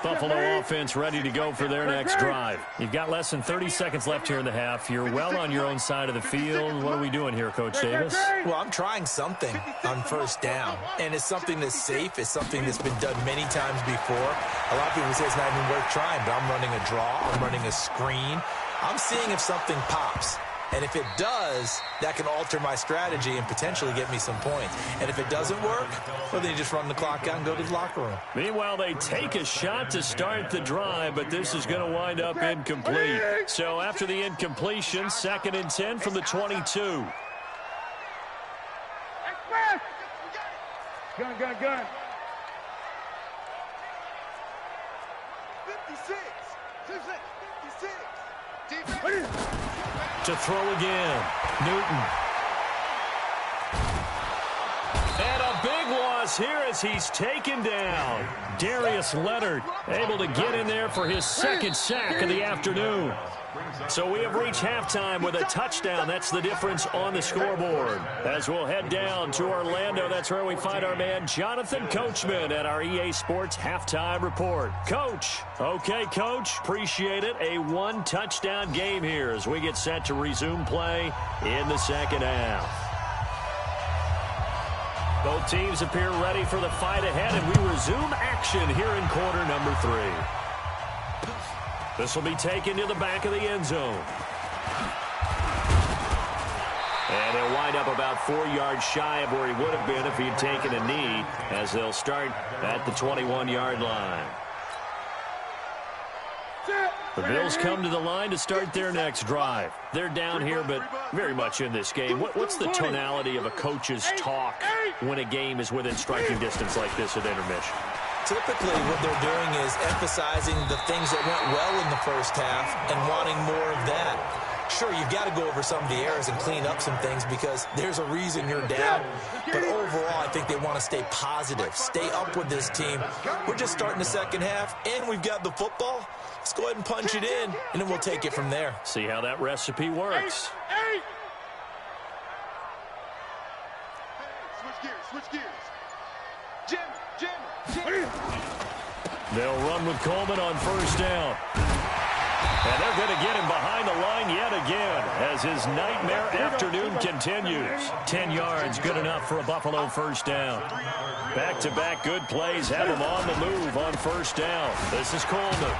Buffalo offense ready to go for their next drive. You've got less than 30 seconds left here in the half. You're well on your own side of the field. What are we doing here, Coach Davis? Well, I'm trying something on 1st down, and it's something that's safe. It's something that's been done many times before. A lot of people say it's not even worth trying, but I'm running a draw. I'm running a screen. I'm seeing if something pops. And if it does, that can alter my strategy and potentially get me some points. And if it doesn't work, well, then you just run the clock out and go to the locker room. Meanwhile, they take a shot to start the drive, but this is going to wind up incomplete. So after the incompletion, 2nd and 10 from the 22. Gun. 56. 56. Defense. To throw again, Newton. And a big loss here as he's taken down. Darius Leonard able to get in there for his 2nd sack of the afternoon. So we have reached halftime with a touchdown. That's the difference on the scoreboard. As we'll head down to Orlando, that's where we find our man Jonathan Coachman at our EA Sports Halftime Report. Coach. Okay, Coach. Appreciate it. A 1-touchdown game here as we get set to resume play in the second half. Both teams appear ready for the fight ahead, and we resume action here in quarter number 3. This will be taken to the back of the end zone. And he'll wind up about 4 yards shy of where he would have been if he had taken a knee, as they'll start at the 21-yard line. The Bills come to the line to start their next drive. They're down here, but very much in this game. What's the tonality of a coach's talk when a game is within striking distance like this at intermission? Typically, what they're doing is emphasizing the things that went well in the first half and wanting more of that. Sure, you've got to go over some of the errors and clean up some things because there's a reason you're down. But overall, I think they want to stay positive, stay up with this team. We're just starting the second half, and we've got the football. Let's go ahead and punch it in, and then we'll take it from there. See how that recipe works. Switch gears. Jim. They'll run with Coleman on first down. And they're going to get him behind the line yet again as his nightmare afternoon continues. 10 yards, good enough for a Buffalo first down. Back-to-back good plays have him on the move on first down. This is Coleman.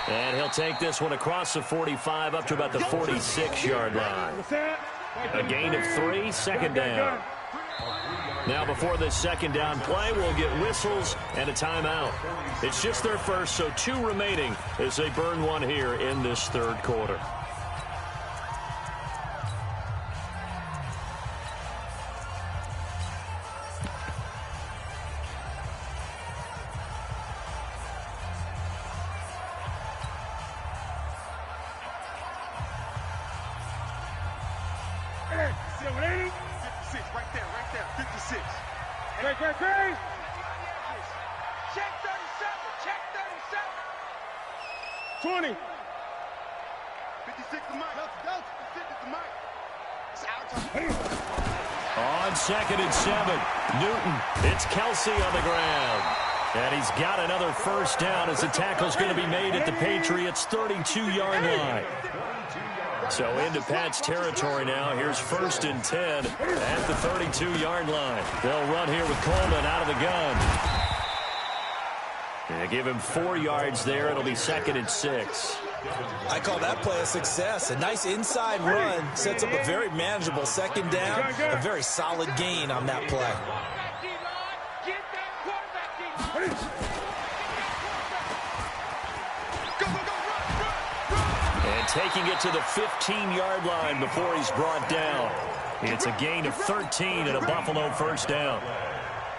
And he'll take this one across the 45 up to about the 46-yard line. A gain of 3, second down. Now before this second down play, we'll get whistles and a timeout. It's just their first, so 2 remaining as they burn one here in this third quarter. On 2nd and 7, Newton, it's Kelsey on the ground. And he's got another first down as the tackle's going to be made at the Patriots' 32-yard line. So into Pat's territory now. Here's 1st and 10 at the 32-yard line. They'll run here with Coleman out of the gun. And give him 4 yards there. It'll be 2nd and 6. I call that play a success. A nice inside run sets up a very manageable second down. A very solid gain on that play. And taking it to the 15-yard line before he's brought down. It's a gain of 13 and a Buffalo first down.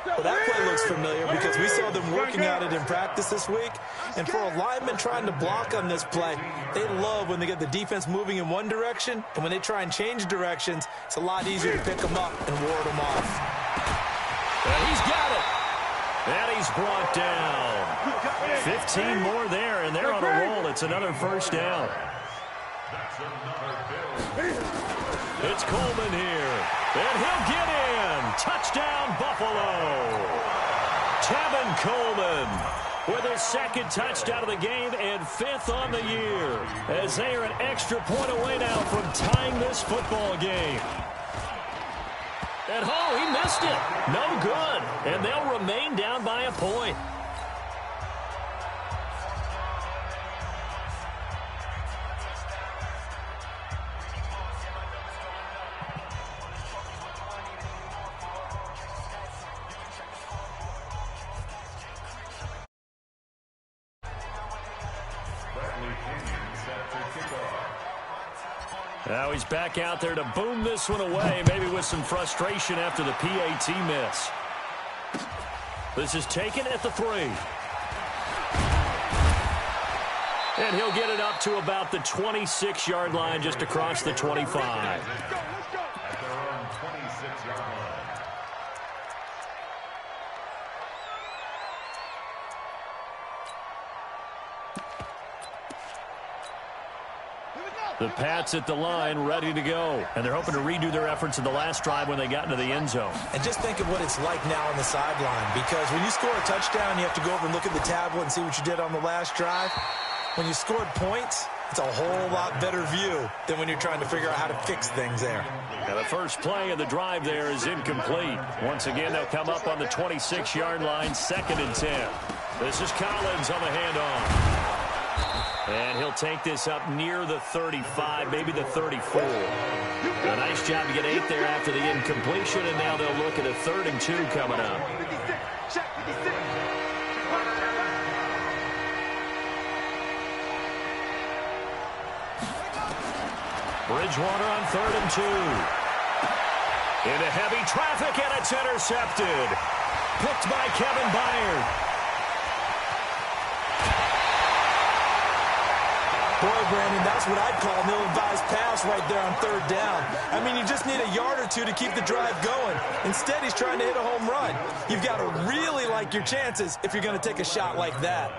Well, that play looks familiar because we saw them working at it in practice this week. And for a lineman trying to block on this play, they love when they get the defense moving in one direction. And when they try and change directions, it's a lot easier to pick them up and ward them off. And he's got it. And he's brought down. 15 more there, and they're on a roll. It's another first down. It's Coleman here. And he'll get in. Touchdown, Buffalo. Tevin Coleman with his 2nd touchdown of the game and 5th on the year, as they are an extra point away now from tying this football game. And he missed it. No good. And they'll remain down by a point. Now he's back out there to boom this one away, maybe with some frustration after the PAT miss. This is taken at the 3. And he'll get it up to about the 26-yard line, just across the 25. The Pats at the line, ready to go. And they're hoping to redo their efforts in the last drive when they got into the end zone. And just think of what it's like now on the sideline, because when you score a touchdown, you have to go over and look at the tablet and see what you did on the last drive. When you scored points, it's a whole lot better view than when you're trying to figure out how to fix things there. And the first play of the drive there is incomplete. Once again, they'll come up on the 26-yard line, 2nd and 10. This is Collins on the handoff. And he'll take this up near the 35, maybe the 34. A nice job to get 8 there after the incompletion, and now they'll look at a 3rd and 2 coming up. Check 56. Bridgewater on 3rd and 2. Into heavy traffic, and it's intercepted. Picked by Kevin Byard. Boy, Brandon, that's what I'd call an ill-advised pass right there on 3rd down. I mean, you just need a yard or two to keep the drive going. Instead, he's trying to hit a home run. You've got to really like your chances if you're going to take a shot like that.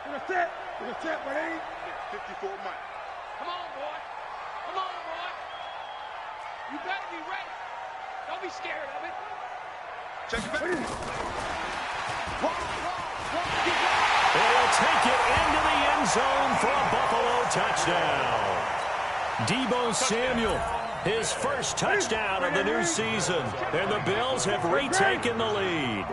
We're set, buddy. 54 Mike. Come on, boy. Come on, boy. You better be ready. Don't be scared of it. Check it back. They'll take it into the end zone for a Buffalo touchdown. Deebo Samuel, his first touchdown of the new season. And the Bills have retaken the lead.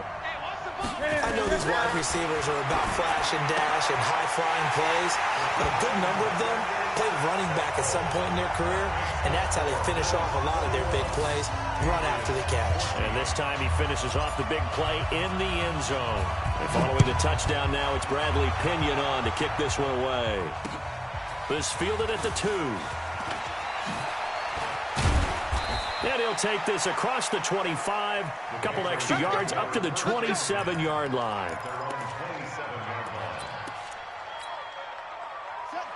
I know these wide receivers are about flash and dash and high-flying plays, but a good number of them played running back at some point in their career, and that's how they finish off a lot of their big plays, run after the catch. And this time he finishes off the big play in the end zone. And following the touchdown now, it's Bradley Pinion on to kick this one away. This fielded at the 2. And he'll take this across the 25, a couple extra yards up to the 27-yard line.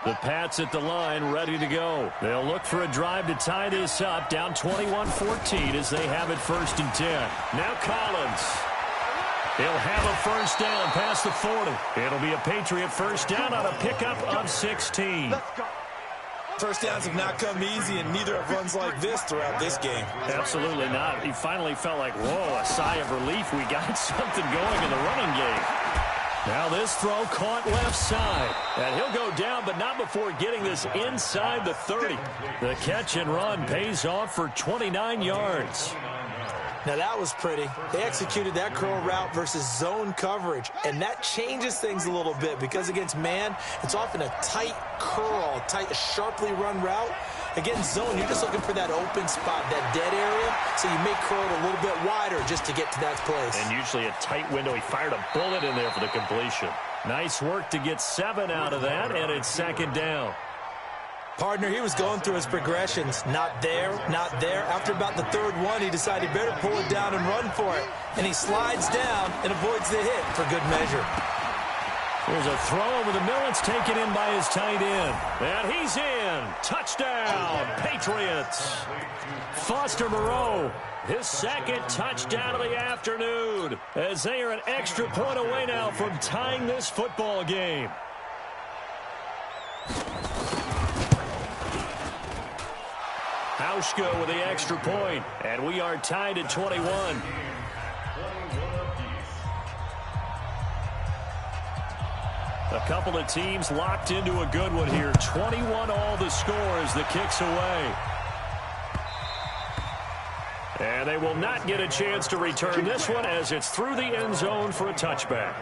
The Pats at the line, ready to go. They'll look for a drive to tie this up, down 21-14 as they have it 1st and 10. Now Collins. He'll have a first down past the 40. It'll be a Patriot first down on a pickup of 16. First downs have not come easy, and neither have runs like this throughout this game. Absolutely not. He finally felt like, whoa, a sigh of relief. We got something going in the running game. Now this throw caught left side. And he'll go down, but not before getting this inside the 30. The catch and run pays off for 29 yards. Now that was pretty. They executed that curl route versus zone coverage, and that changes things a little bit because against man, it's often a tight curl, tight, sharply run route. Against zone, you're just looking for that open spot, that dead area, so you make curl it a little bit wider just to get to that place. And usually a tight window. He fired a bullet in there for the completion. Nice work to get 7 out of that, and it's 2nd down. Partner, he was going through his progressions. Not there, not there. After about the 3rd one, he decided he better pull it down and run for it. And he slides down and avoids the hit for good measure. There's a throw over the middle. It's taken in by his tight end. And he's in. Touchdown, Patriots. Foster Moreau, his 2nd touchdown of the afternoon, as they are an extra point away now from tying this football game. Hauschka with the extra point, and we are tied at 21. A couple of teams locked into a good one here. 21 all the score as the kick's away. And they will not get a chance to return this one as it's through the end zone for a touchback.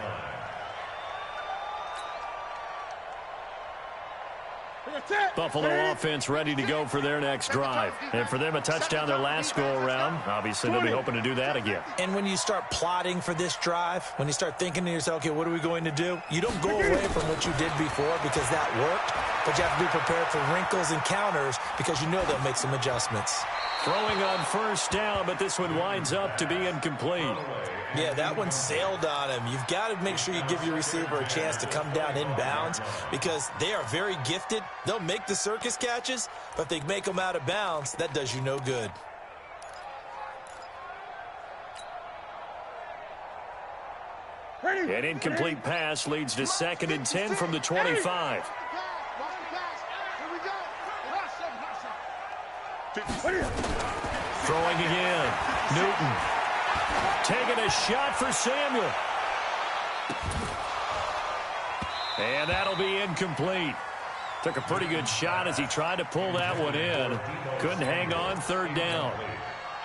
Buffalo offense ready to go for their next drive. And for them, a touchdown their last go-around. Obviously, they'll be hoping to do that again. And when you start plotting for this drive, when you start thinking to yourself, okay, what are we going to do? You don't go away from what you did before because that worked, but you have to be prepared for wrinkles and counters because you know they'll make some adjustments. Throwing on first down, but this one winds up to be incomplete. Yeah, that one sailed on him. You've got to make sure you give your receiver a chance to come down inbounds because they are very gifted. They'll make the circus catches, but if they make them out of bounds, that does you no good. An incomplete pass leads to 2nd and 10 from the 25. Throwing again. Newton. Taking a shot for Samuel. And that'll be incomplete. Took a pretty good shot as he tried to pull that one in. Couldn't hang on 3rd down.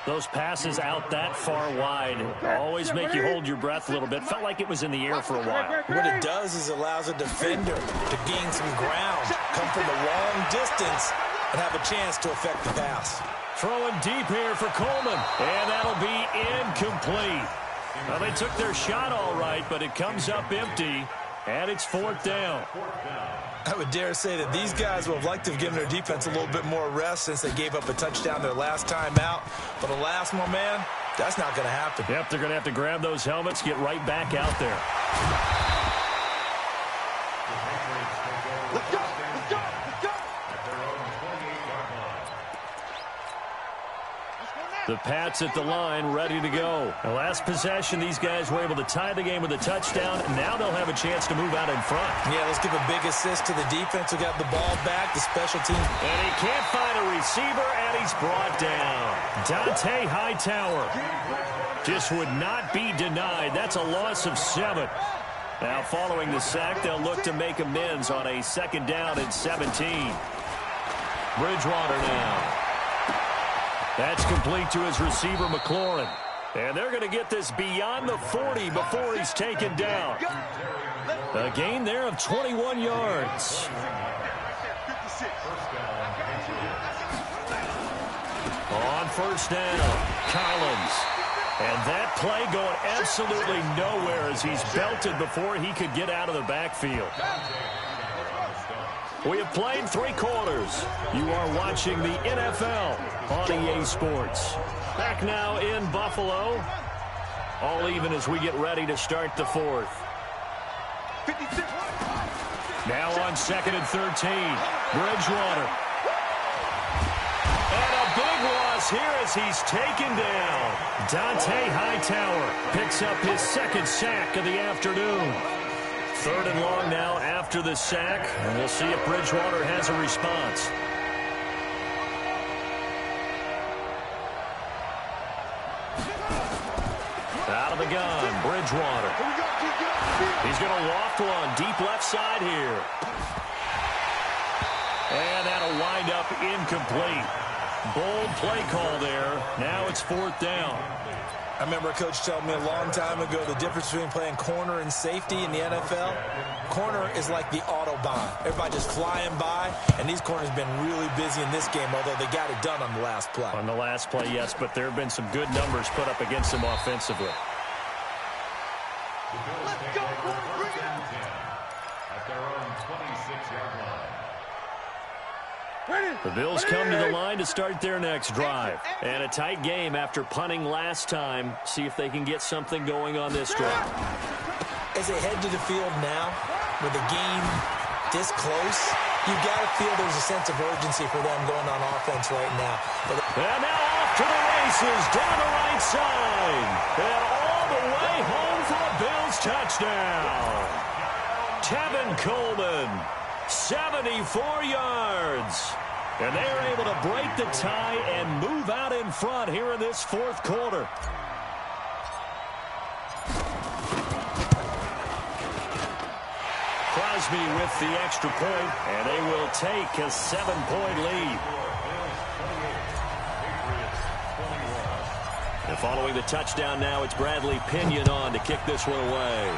Those passes out that far wide always make you hold your breath a little bit. Felt like it was in the air for a while. What it does is allows a defender to gain some ground, come from a long distance, and have a chance to affect the pass. Throwing deep here for Coleman, and that'll be incomplete. Well, they took their shot all right, but it comes up empty, and it's 4th down. I would dare say that these guys would have liked to have given their defense a little bit more rest since they gave up a touchdown their last time out. But alas, my man, that's not going to happen. Yep, they're going to have to grab those helmets, get right back out there. Let's go! Let's go! Let's go! The Pats at the line, ready to go. The last possession, these guys were able to tie the game with a touchdown. Now they'll have a chance to move out in front. Yeah, let's give a big assist to the defense who got the ball back, the special teams. And he can't find a receiver, and he's brought down. Dante Hightower just would not be denied. That's a loss of 7. Now, following the sack, they'll look to make amends on a 2nd down and 17. Bridgewater now. That's complete to his receiver, McLaurin. And they're going to get this beyond the 40 before he's taken down. A gain there of 21 yards. On 1st down, Collins. And that play going absolutely nowhere as he's belted before he could get out of the backfield. We have played 3 quarters. You are watching the NFL on EA Sports. Back now in Buffalo. All even as we get ready to start the 4th. Now on 2nd and 13. Bridgewater. And a big loss here as he's taken down. Dante Hightower picks up his 2nd sack of the afternoon. 3rd and long now after the sack, and we'll see if Bridgewater has a response. Out of the gun, Bridgewater. He's going to loft one, deep left side here. And that'll wind up incomplete. Bold play call there. Now it's 4th down. I remember a coach telling me a long time ago the difference between playing corner and safety in the NFL. Corner is like the Autobahn. Everybody just flying by, and these corners have been really busy in this game, although they got it done on the last play. On the last play, yes, but there have been some good numbers put up against them offensively. Let's go, bring it out! At their own 26-yard line. The Bills come to the line to start their next drive. And a tight game after punting last time. See if they can get something going on this drive. As they head to the field now, with the game this close, you got to feel there's a sense of urgency for them going on offense right now. And now off to the races, down the right side. And all the way home for a Bills touchdown. Tevin Coleman, 74 yards. And they are able to break the tie and move out in front here in this 4th quarter. Crosby with the extra point, and they will take a 7-point lead. And following the touchdown now, it's Bradley Pinion on to kick this one away.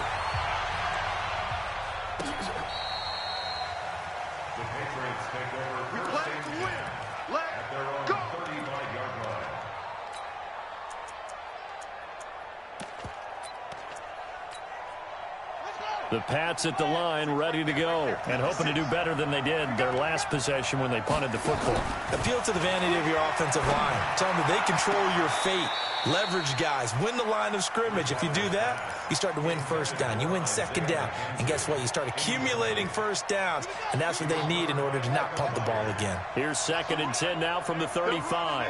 The Pats at the line, ready to go, and hoping to do better than they did their last possession when they punted the football. Appeal to the vanity of your offensive line. Tell them that they control your fate. Leverage guys. Win the line of scrimmage. If you do that, you start to win 1st down. You win 2nd down. And guess what? You start accumulating 1st downs, and that's what they need in order to not punt the ball again. Here's 2nd and 10 now from the 35.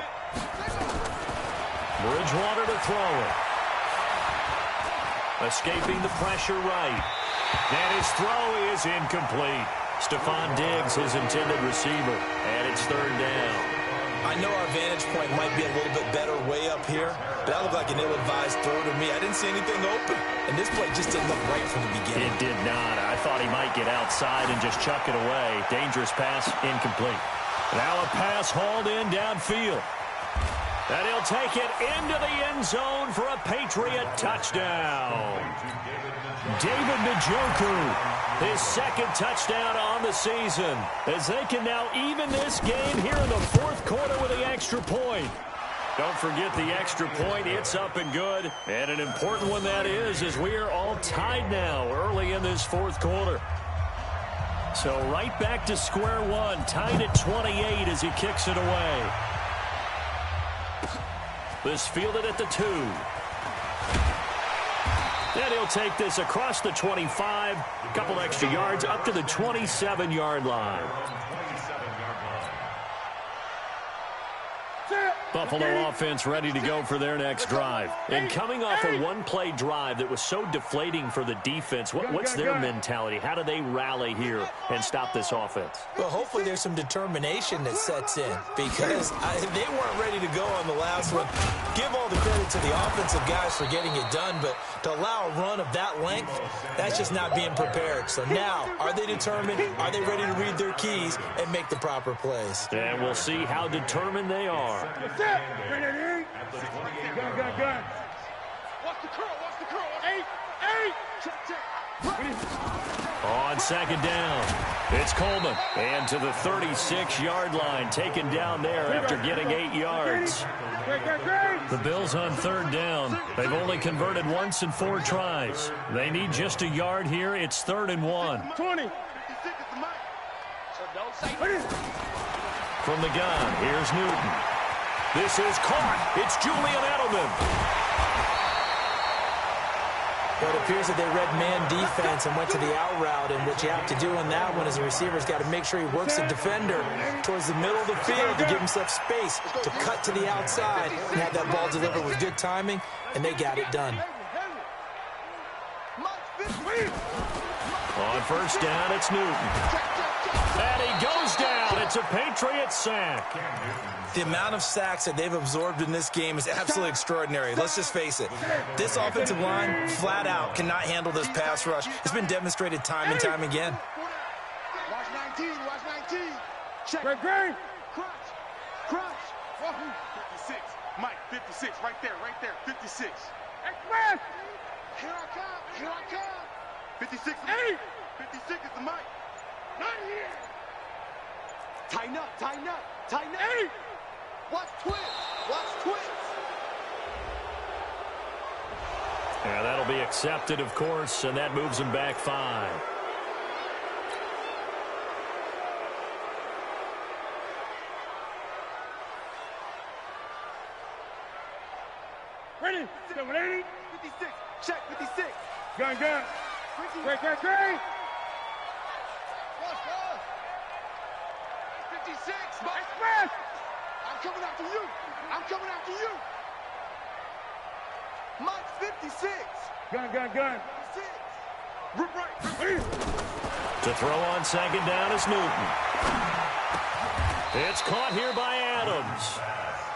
Bridgewater to throw it. Escaping the pressure right. And his throw is incomplete. Stephon Diggs, his intended receiver. And it's 3rd down. I know our vantage point might be a little bit better way up here, but that looked like an ill-advised throw to me. I didn't see anything open. And this play just didn't look right from the beginning. It did not. I thought he might get outside and just chuck it away. Dangerous pass, incomplete. Now a pass hauled in downfield. And he'll take it into the end zone for a Patriot touchdown. David Njoku, his second touchdown on the season, as they can now even this game here in the fourth quarter with the extra point. Don't forget the extra point. It's up and good. And an important one that is, as we are all tied now early in this fourth quarter. So right back to square one, tied at 28 as he kicks it away. This fielded at the 2. And he'll take this across the 25. A couple extra yards up to the 27-yard line. Buffalo offense ready to go for their next drive. And coming off a one-play drive that was so deflating for the defense, what's their mentality? How do they rally here and stop this offense? Well, hopefully there's some determination that sets in, because they weren't ready to go on the last one. Give all the credit to the offensive guys for getting it done, but to allow a run of that length, that's just not being prepared. So now, are they determined? Are they ready to read their keys and make the proper plays? And we'll see how determined they are. Gun. Watch the curl. 8. Check. On second down, it's Coleman. And to the 36-yard line, taken down there after getting 8 yards. The Bills on third down. They've only converted once in 4 tries. They need just a yard here. It's 3rd and 1. 20. From the gun, here's Newton. This is caught. It's Julian Edelman. Well, it appears that they read man defense and went to the out route, and what you have to do on that one is the receiver's got to make sure he works the defender towards the middle of the field to give himself space to cut to the outside and have that ball delivered with good timing, and they got it done. On first down, it's Newton. And he goes down. It's a Patriot sack. The amount of sacks that they've absorbed in this game is absolutely extraordinary. Let's just face it. This offensive line, flat out, cannot handle this pass rush. It's been demonstrated time and time again. Watch 19. Check. Great. Crunch. 56. Mike, 56. Right there. 56. Express. Here I come. 56. 8. 56 is the mic. Not here. Tighten up. 8. Watch twist. Yeah, that'll be accepted, of course, and that moves him back 5. Ready. 780. 56. Check 56. Gun. Great. Watch. 56. Express. I'm coming after you. Mike, 56. Gun. 56. Rip right. To throw on second down is Newton. It's caught here by Adams.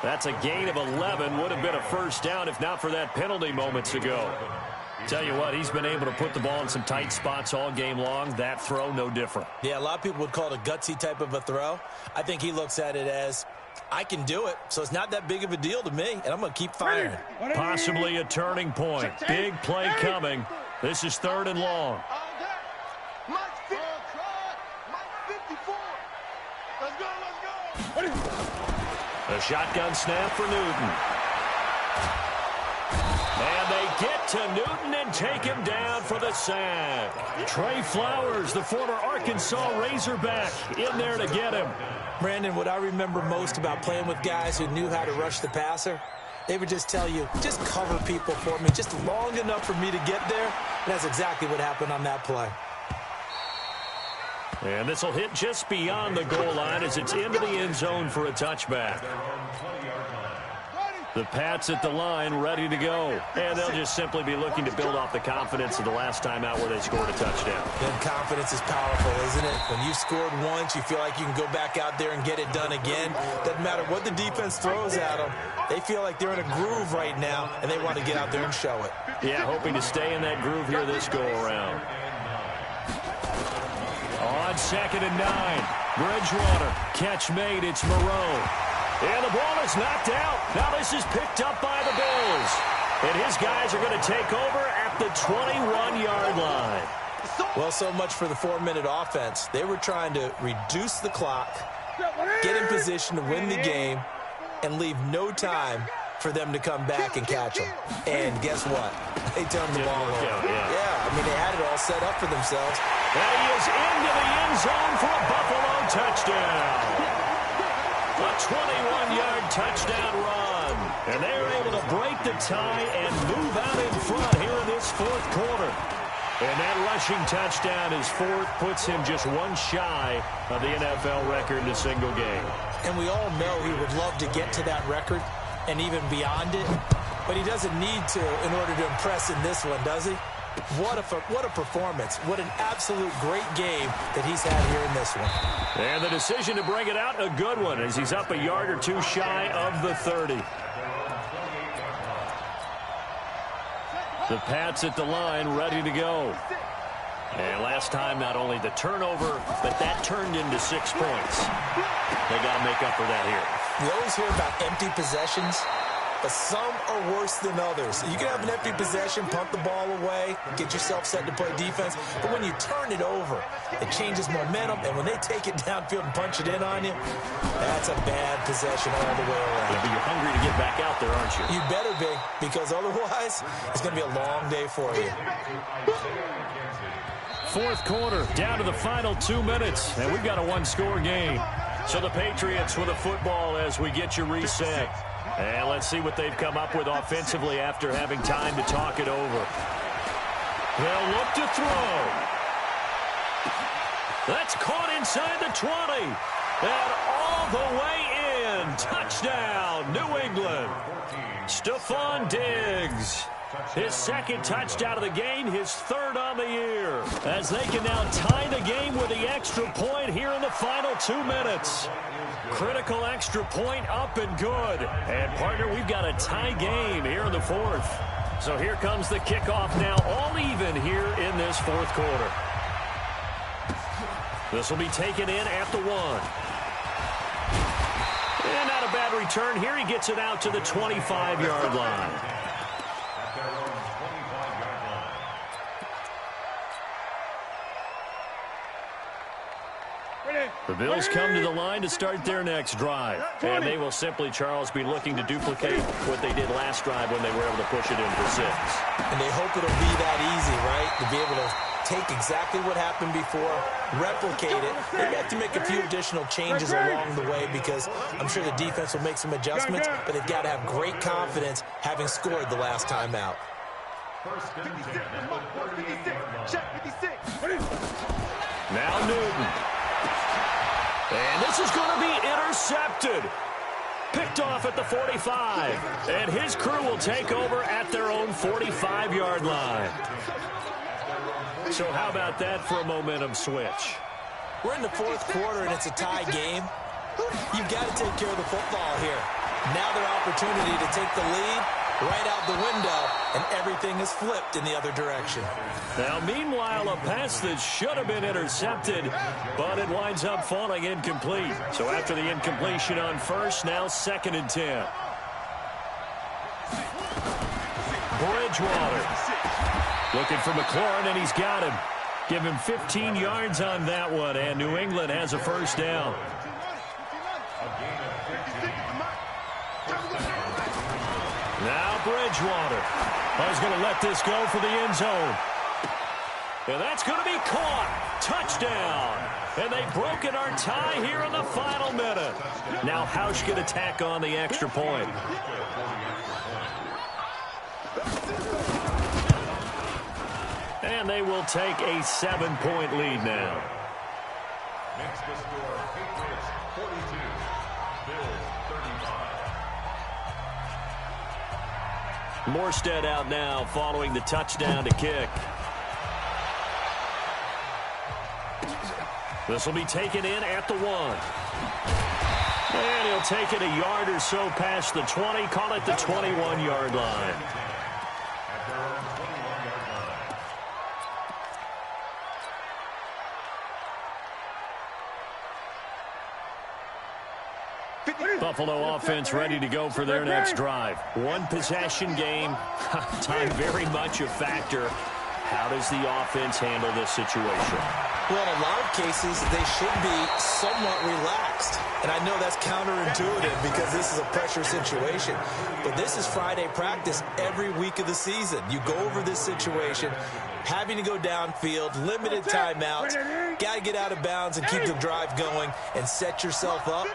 That's a gain of 11. Would have been a first down if not for that penalty moments ago. Tell you what, he's been able to put the ball in some tight spots all game long. That throw, no different. Yeah, a lot of people would call it a gutsy type of a throw. I think he looks at it as, I can do it, so it's not that big of a deal to me, and I'm going to keep firing. Possibly a turning point. Big play coming. This is 3rd and long. Mike 54. Let's go. A shotgun snap for Newton. And they get to Newton and take him down for the sack. Trey Flowers, the former Arkansas Razorback, in there to get him. Brandon, what I remember most about playing with guys who knew how to rush the passer, they would just tell you, just cover people for me, just long enough for me to get there. And that's exactly what happened on that play. And this will hit just beyond the goal line as it's into the end zone for a touchback. The Pats at the line ready to go. And they'll just simply be looking to build off the confidence of the last time out where they scored a touchdown. Then confidence is powerful, isn't it? When you've scored once, you feel like you can go back out there and get it done again. Doesn't matter what the defense throws at them. They feel like they're in a groove right now, and they want to get out there and show it. Yeah, hoping to stay in that groove here this go-around. On 2nd and 9, Bridgewater, catch made, it's Moreau. And the ball is knocked out. Now this is picked up by the Bills. And his guys are going to take over at the 21-yard line. Well, so much for the 4-minute offense. They were trying to reduce the clock, get in position to win the game, and leave no time for them to come back and catch them. And guess what? They turned the ball over. Yeah, I mean, they had it all set up for themselves. And he is into the end zone for a Buffalo touchdown. A 21-yard touchdown run. And they are able to break the tie and move out in front here in this fourth quarter. And that rushing touchdown, his fourth, puts him just one shy of the NFL record in a single game. And we all know he would love to get to that record and even beyond it, but he doesn't need to in order to impress in this one, does he? What a performance. What an absolute great game that he's had here in this one. And the decision to bring it out, a good one, as he's up a yard or two shy of the 30. The Pats at the line, ready to go. And last time, not only the turnover, but that turned into 6 points. They got to make up for that here. You always hear about empty possessions, but some are worse than others. You can have an empty possession, pump the ball away, get yourself set to play defense, but when you turn it over, it changes momentum, and when they take it downfield and punch it in on you, that's a bad possession all the way around. Yeah, but you're hungry to get back out there, aren't you? You better be, because otherwise, it's going to be a long day for you. Fourth quarter, down to the final 2 minutes, and we've got a one-score game. So the Patriots with a football as we get you reset. And let's see what they've come up with offensively after having time to talk it over. They'll look to throw. That's caught inside the 20. And all the way in. Touchdown, New England. Stephon Diggs. His second touchdown of the game, his third on the year. As they can now tie the game with the extra point here in the final 2 minutes. Critical extra point up and good. And, partner, we've got a tie game here in the fourth. So here comes the kickoff now, all even here in this fourth quarter. This will be taken in at the 1. And not a bad return here. He gets it out to the 25-yard line. The Bills come to the line to start their next drive. And they will simply, Charles, be looking to duplicate what they did last drive when they were able to push it in for 6. And they hope it'll be that easy, right? To be able to take exactly what happened before, replicate it. They have to make a few additional changes along the way because I'm sure the defense will make some adjustments, but they've got to have great confidence having scored the last time out. Now Newton. And this is going to be intercepted. Picked off at the 45. And his crew will take over at their own 45-yard line. So how about that for a momentum switch? We're in the fourth quarter, and it's a tie game. You've got to take care of the football here. Now their opportunity to take the lead right out the window, and everything is flipped in the other direction. Now, meanwhile, a pass that should have been intercepted, but it winds up falling incomplete. So after the incompletion on first, now 2nd and 10. Bridgewater looking for McLaurin, and he's got him. Give him 15 yards on that one, and New England has a first down. Now Bridgewater is going to let this go for the end zone. And that's going to be caught. Touchdown. And they've broken our tie here in the final minute. Now Hausch can tack on the extra point. And they will take a 7-point lead now. Makes the score Patriots 42, Bills 35. Morstead out now following the touchdown to kick. This will be taken in at the 1. And he'll take it a yard or so past the 20, call it the 21-yard line. Buffalo offense ready to go for their next drive. One possession game. Time very much a factor. How does the offense handle this situation? Well, in a lot of cases, they should be somewhat relaxed. And I know that's counterintuitive because this is a pressure situation. But this is Friday practice every week of the season. You go over this situation, having to go downfield, limited timeouts, got to get out of bounds and keep the drive going and set yourself up.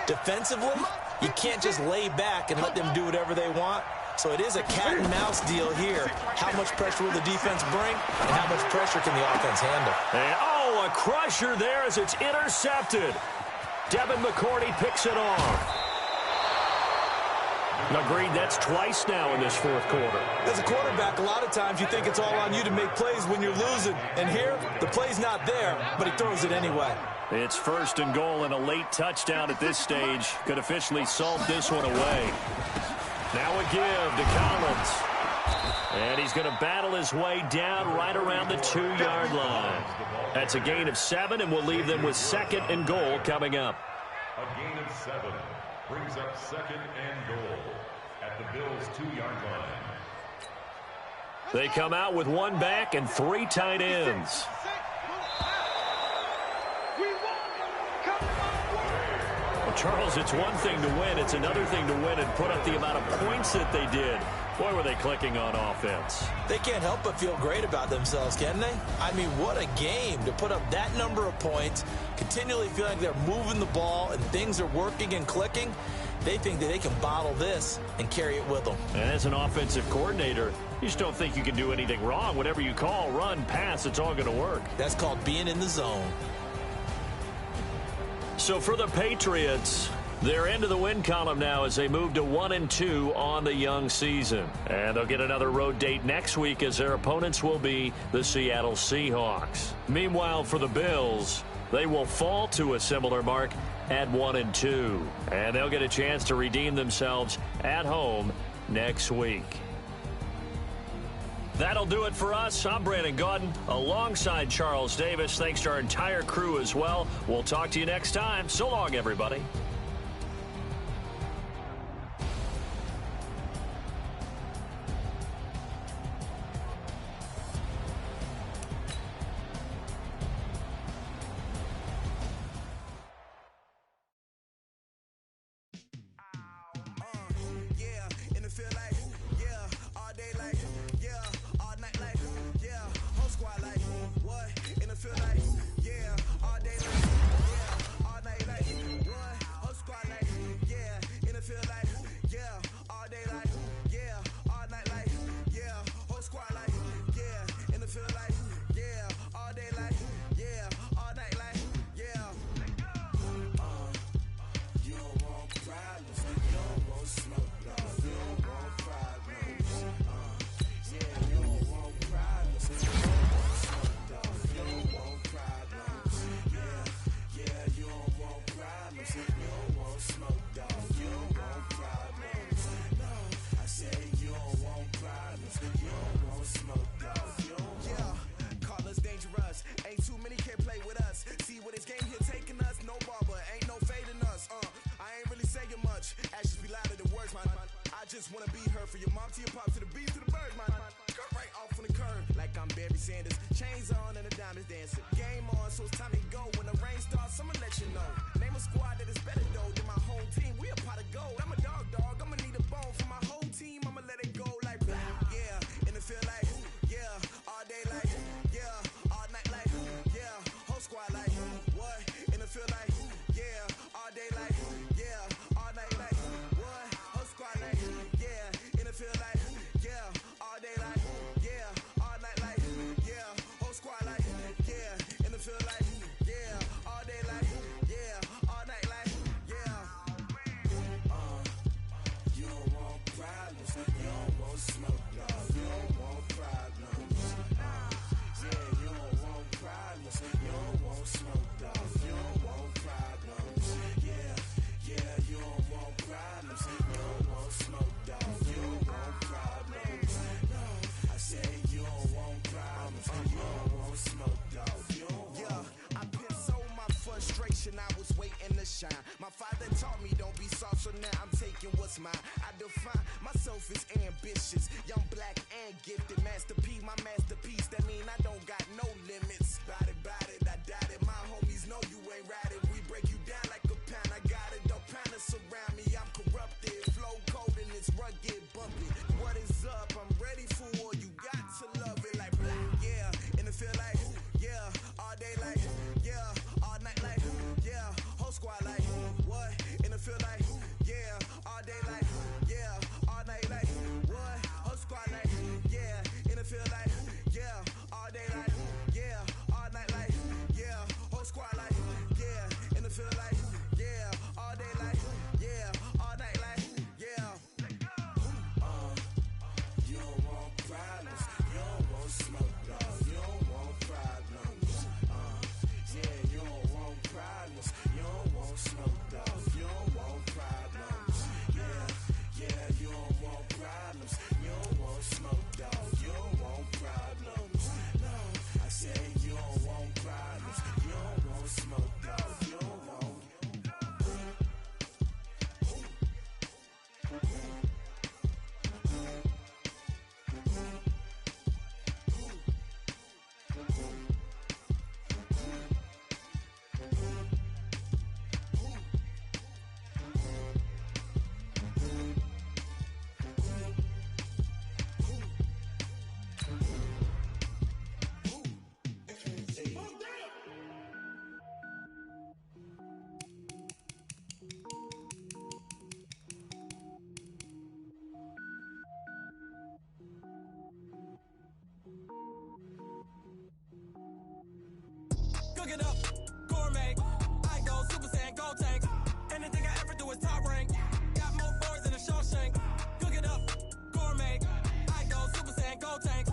Defensively, you can't just lay back and let them do whatever they want. So it is a cat and mouse deal here. How much pressure will the defense bring, and how much pressure can the offense handle? And, a crusher there as it's intercepted. Devin McCourty picks it off. Agreed, that's twice now in this fourth quarter. As a quarterback, a lot of times you think it's all on you to make plays when you're losing. And here, the play's not there, but he throws it anyway. It's 1st and goal and a late touchdown at this stage. Could officially salt this one away. Now a give to Collins. And he's going to battle his way down right around the 2-yard line. That's a gain of 7, and we'll leave them with 2nd and goal coming up. A gain of 7 brings up 2nd and goal at the Bills' 2-yard line. They come out with 1 back and 3 tight ends. Well, Charles, it's one thing to win. It's another thing to win and put up the amount of points that they did. Boy, were they clicking on offense. They can't help but feel great about themselves, can they? I mean, what a game to put up that number of points, continually feel like they're moving the ball and things are working and clicking. They think that they can bottle this and carry it with them. And as an offensive coordinator, you just don't think you can do anything wrong. Whatever you call, run, pass, it's all going to work. That's called being in the zone. So for the Patriots, they're into the win column now as they move to 1-2 on the young season. And they'll get another road date next week as their opponents will be the Seattle Seahawks. Meanwhile, for the Bills, they will fall to a similar mark at 1-2. And they'll get a chance to redeem themselves at home next week. That'll do it for us. I'm Brandon Gaudin alongside Charles Davis. Thanks to our entire crew as well. We'll talk to you next time. So long, everybody. Feel like, yeah, all day like, yeah, all night like My father taught me don't be soft, so now I'm taking what's mine. I define myself as ambitious, young, black, and gifted. Master P, my masterpiece. That mean I don't got no limits. Bout it, I doubt it. My homies know you ain't ratted. We break you down like a pound. I got it, don't pound us around me. I'm corrupted, flow cold and it's rugged, bumpy. What is up? I'm ready for war. You got to love it like black, yeah. And it feel like, yeah. All day like, yeah. All night like, yeah. Whole squad like, what? And it feel like, yeah. All day like, yeah. All night like, what? Whole squad like, yeah. And it feel like, yeah. All day like, yeah. All night like, yeah. Whole squad like, yeah. And it feel like, yeah. All day like, yeah. All night like, yeah. You don't want problems. You don't want smoke, dog. You don't want problems. Yeah, you don't want problems. You don't want smoke, dog. You don't want problems. Yeah, you don't want problems. You don't want smoke, dog. You don't want problems. No, I said you don't want problems. You don't want smoke, dog. You don't want. Cook it up, gourmet. I go Super Saiyan, go tank. Anything I ever do is top rank. Got more boys than a Shawshank. Cook it up, gourmet. I go Super Saiyan, go tank.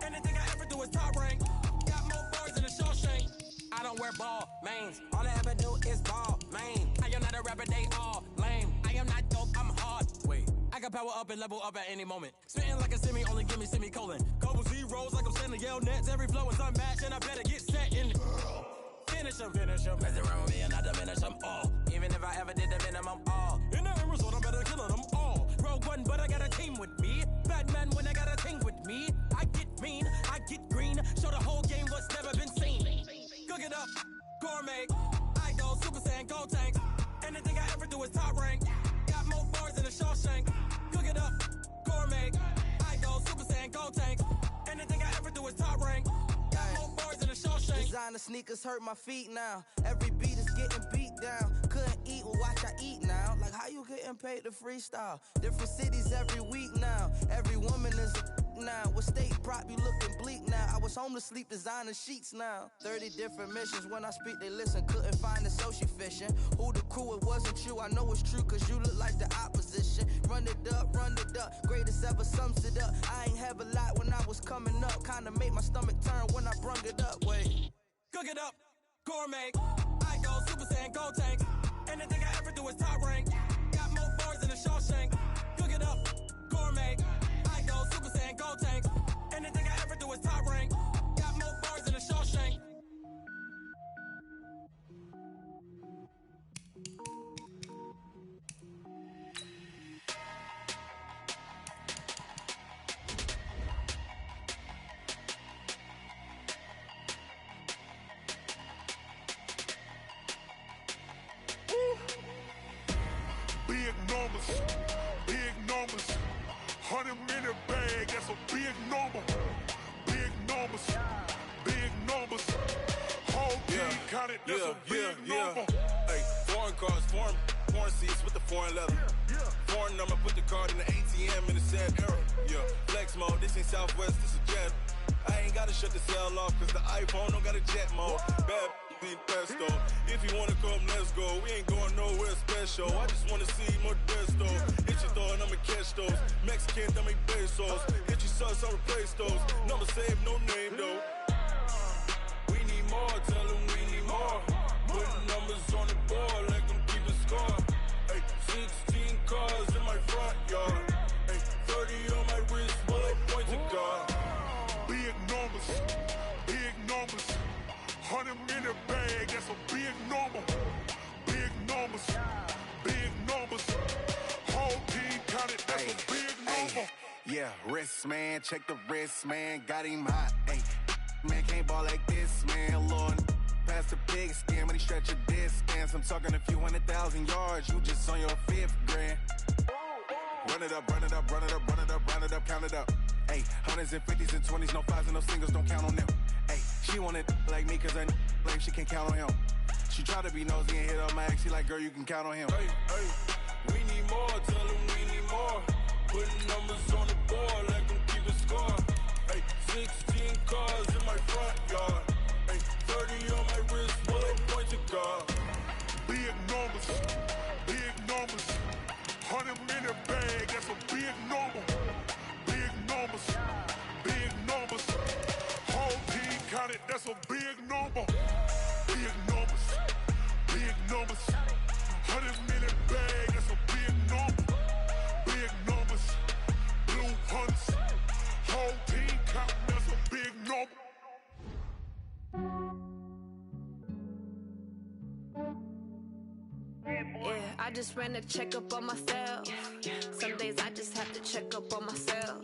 Anything I ever do is top rank. Got more boys than a Shawshank. I don't wear ball mains. All I ever do is ball main. I am not a rapper, they all lame. I am not dope, I'm hard. Wait, I can power up and level up at any moment. Spitting like a semi, only give me semicolon. Couple zeros like I'm sending yell nets. Every flow is unmatched and I better get set in. Finish them. Mess around with me and I diminish them all. Even if I ever did the minimum, all. In the end result, I'm better killing them all. Rogue One, but I got a team with me. Batman when I got a thing with me. I get mean, I get green. Show the whole game what's never been seen. Cook it up, gourmet. I go Super Saiyan, go tank. Anything I ever do is top rank. Got more bars than a Shawshank. Cook it up, gourmet. I go Super Saiyan, go tank. Anything I ever do is top rank. Got more bars than a Shawshank. Designer sneakers hurt my feet now. Every beat is getting beat down. Couldn't eat, well watch I eat now. Like how you getting paid to freestyle? Different cities every week now. Every woman is a now. What state prop you looking bleak now? I was home to sleep designer sheets now. 30 different missions. When I speak they listen. Couldn't find it so she fishing. Who the crew, it wasn't you. I know it's true cause you look like the opposition. Run it up. Greatest ever sums it up. I ain't have a lot when I was coming up. Kinda made my stomach turn when I brung it up. Wait. Cook it up, gourmet. I go Super Saiyan, go tank. Anything I ever do is top rank. Got more bars than a Shawshank. Cook it up, gourmet. I go Super Saiyan, go tank. Anything I ever do is top rank. Got more bars than a Shawshank. Big numbers. 100 minute bag, that's a big number. Big numbers. Whole team counted, that's a big number. Hey, foreign cars, foreign seats with the foreign leather. Foreign number, put the card in the ATM in the sad era. Yeah, flex mode, this ain't Southwest, this is Jet. I ain't gotta shut the cell off, cause the iPhone don't got a jet mode. Bad be pesto. If you wanna come, let's go. We ain't going nowhere special. I just wanna see more desto. Hit your thought, I'ma catch those. Mexican, I make pesos. Hit your sus, I'll replace those. Number save, no name though. We need more, tell them we need more. Putting numbers on the board like I'm keeping score. Hey, 16 cars in my front yard. Hey, 30 on my wrist, bullet pointed guard. Big numbers. 100 minute bag, that's a big number. Big numbers. wrist, man. Check the wrist, man. Got him hot. Hey, man, can't ball like this, man. Lord, past the pig skin, but he stretch a distance. I'm talking a few 100,000 yards. You just on your 5th grand. Run it up, run it up, run it up, run it up, run it up, count it up. Hey, hundreds and 50s and 20s, no 5s and no singles, don't count on them. Hey, she wanted like me, cause I like she can't count on him. She tried to be nosy and hit up my ex, she like, girl, you can count on him. Hey, hey, we need more, tell them we need more. Putting numbers on the board, like them keep a score. Hey, 16 cars in my front yard. Hey, 30 on my wrist, bullet point to God. Big numbers, big numbers. 100-minute bag, that's a big number. Big numbers, big numbers. Whole team counted, that's a big number. Big numbers, big numbers. 100-minute bag, that's a big number. Big numbers, blue hunts. Whole team counting, that's a big number. Yeah, I just ran a checkup on myself. Some days I just have to check up on myself.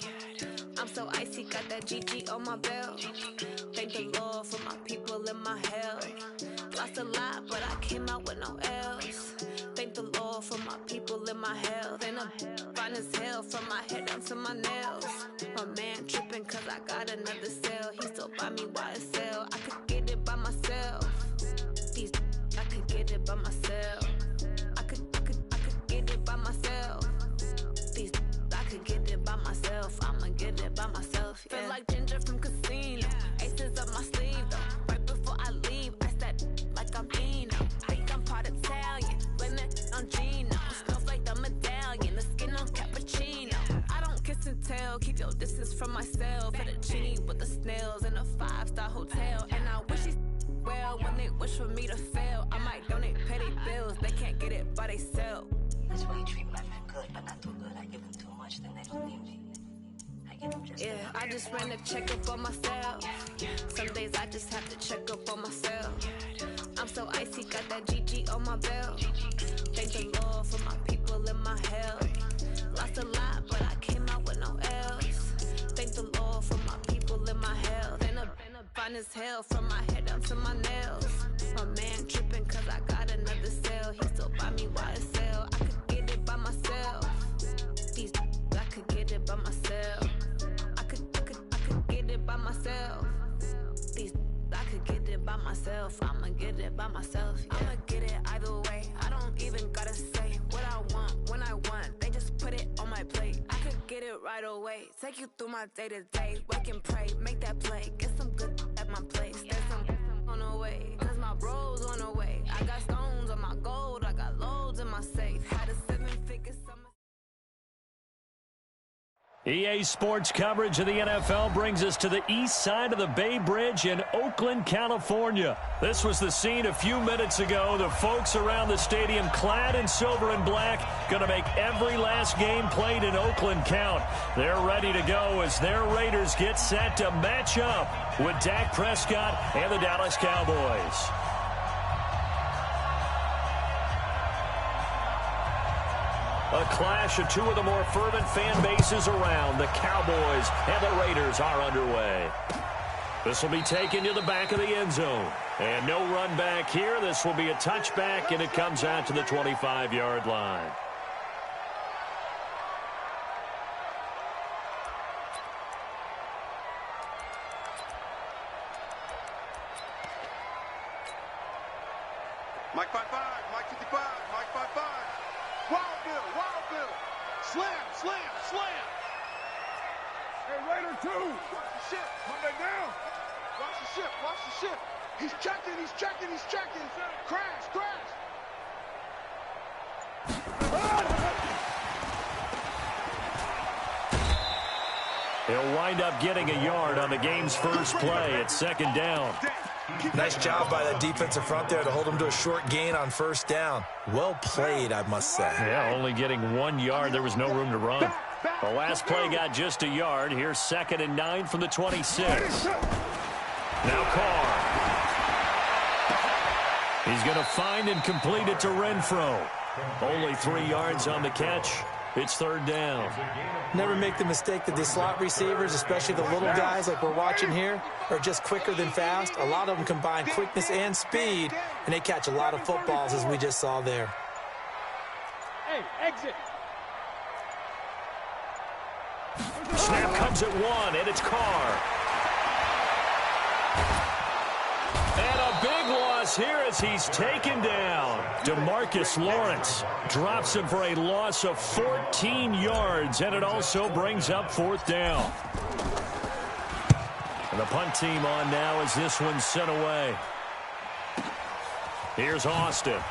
I'm so icy, got that GG on my belt. Thank the Lord for my people and my health. Lost a lot, but I came out with no L's. Thank the Lord for my people and my health. And I'm fine as hell from my head down to my nails. My man tripping cause I got another cell. He still buy me YSL. I could get it by myself. These I could get it by myself. I could get it by myself. These I could get it by myself. I'ma get it by myself. Yeah. Feel like Ginger from Casino. Aces up my sleeve though. Right before I leave, I said like I'm Dino. Think I'm part Italian. Blame that on Gino. Smells like the medallion. The skin on cappuccino. I don't kiss and tell. Keep your distance from myself. Fettuccine with the snails in a 5-star hotel. And I wish he's well when they wish for me to fail. I might donate petty bills. They can't get it by themselves. That's why you treat my friend good, but not too good. I give them too much, then they don't need me. I give them just yeah, I just ran a checkup on myself. Some days I just have to check up on myself. I'm so icy, got that GG on my belt. Thank the Lord for my people and my health. Lost a lot, but I came out with no L's. Thank the Lord for my people and my health. And I'm fine as hell from my head down to my nails. My man tripping cause I got another cell. He still buy me YSL. I could get it by myself. These I could get it by myself. I could get it by myself. These I could get it by myself. I'ma get it by myself. Yeah. I'ma get it either way. I don't even gotta say what I want when I want. They just put it on my plate. I could get it right away. Take you through my day to day. Wake and pray, make that play. Get some good at my place. There's some on the way. Cause my bro's on the way. I got stones on my gold. I got loads in my safe. Had a 7-figure summer. EA Sports coverage of the NFL brings us to the east side of the Bay Bridge in Oakland, California. This was the scene a few minutes ago. The folks around the stadium clad in silver and black going to make every last game played in Oakland count. They're ready to go as their Raiders get set to match up with Dak Prescott and the Dallas Cowboys. A clash of two of the more fervent fan bases around. The Cowboys and the Raiders are underway. This will be taken to the back of the end zone. And no run back here. This will be a touchback, and it comes out to the 25-yard line. Mike 5-5, Mike 55, Mike 5-5. Wild Bill. Slam. Hey, Raider 2. Watch the ship. Come back down. Watch the ship. He's checking. Crash. He'll wind up getting a yard on the game's first play. It's second down. Nice job by that defensive front there to hold him to a short gain on first down. Well played, I must say. Yeah, only getting 1 yard. There was no room to run. The last play got just a yard. Here's 2nd and 9 from the 26. Now Carr. He's going to find and complete it to Renfro. Only 3 yards on the catch. It's third down. Never make the mistake that the slot receivers, especially the little guys like we're watching here, are just quicker than fast. A lot of them combine quickness and speed, and they catch a lot of footballs, as we just saw there. Hey, exit. Snap comes at 1, and it's Carr. And a big loss here as he's taken down. DeMarcus Lawrence drops him for a loss of 14 yards, and it also brings up fourth down. And the punt team on now as this one's sent away. Here's Austin.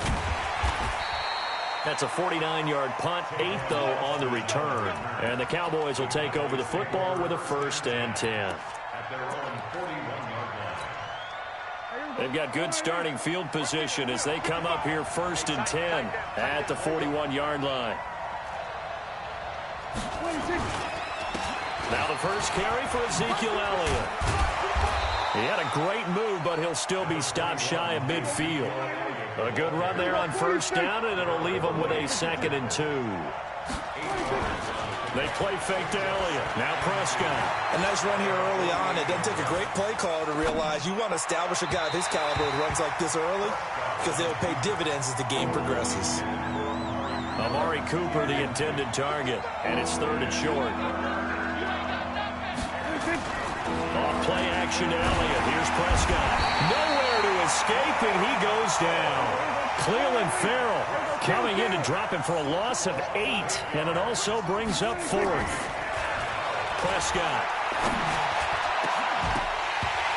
That's a 49-yard punt, 8 though on the return. And the Cowboys will take over the football with a 1st and 10. At their own 41-yard line. They've got good starting field position as they come up here 1st and 10 at the 41-yard line. Now the first carry for Ezekiel Elliott. He had a great move, but he'll still be stopped shy of midfield. A good run there on 1st down, and it'll leave them with a 2nd and 2. They play fake to Elliott. Now Prescott. A nice run here early on. It doesn't take a great play caller to realize you want to establish a guy of his caliber who runs like this early because they'll pay dividends as the game progresses. Amari Cooper, the intended target, and it's 3rd and short. Off play action to Elliott. Here's Prescott. Nowhere to escape, and he goes down. Cleveland Farrell coming in to drop him for a loss of 8, and it also brings up 4th. Prescott.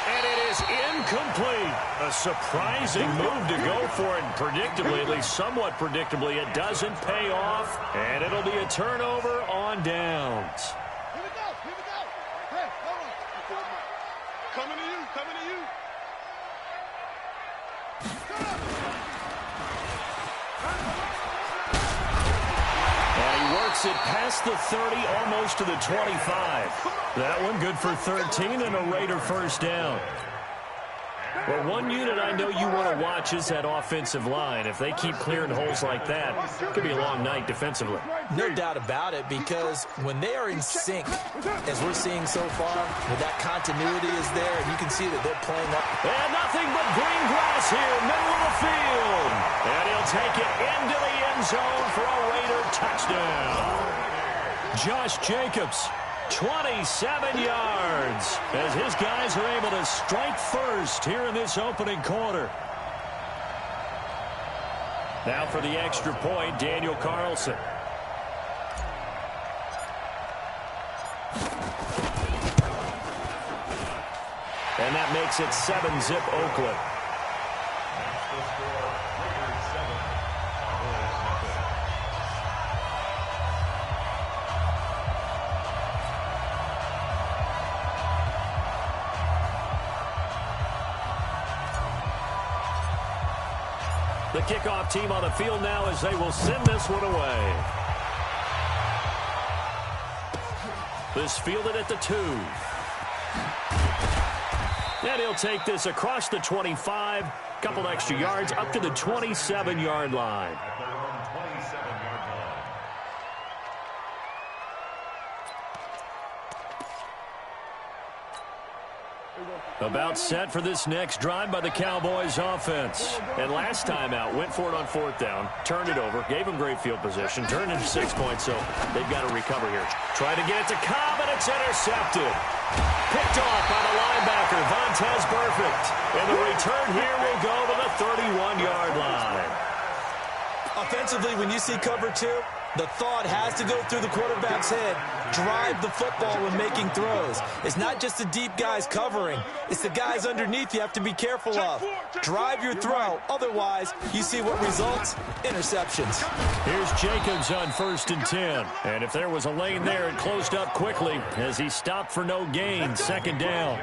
And it is incomplete. A surprising move to go for it, and predictably, at least somewhat predictably, it doesn't pay off, and it'll be a turnover on downs. Coming to you, coming to you. And he works it past the 30, almost to the 25. That one good for 13 and a Raider 1st down. Well, one unit I know you want to watch is that offensive line. If they keep clearing holes like that, it could be a long night defensively. No doubt about it, because when they are in sync, as we're seeing so far, with that continuity is there, and you can see that they're playing up. And nothing but green grass here, middle of the field. And he'll take it into the end zone for a Raider touchdown. Josh Jacobs, 27 yards, as his guys are able to strike first here in this opening quarter. Now for the extra point, Daniel Carlson. And that makes it 7-zip Oakland. The kickoff team on the field now as they will send this one away. This fielded at the 2. And he'll take this across the 25, couple extra yards up to the 27-yard line. At their own 27-yard line. About set for this next drive by the Cowboys offense. And last time out, went for it on 4th down, turned it over, gave them great field position, turned into 6 points, so they've got to recover here. Try to get it to Cobb, and it's intercepted. Picked off by the linebacker, Vontaze Burfict. And the return here will go to the 31-yard line. Offensively, when you see cover 2, the thought has to go through the quarterback's head. Drive the football when making throws. It's not just the deep guys covering. It's the guys underneath you have to be careful of. Drive your throw. Otherwise, you see what results? Interceptions. Here's Jacobs on 1st and 10. And if there was a lane there, it closed up quickly as he stopped for no gain. 2nd down.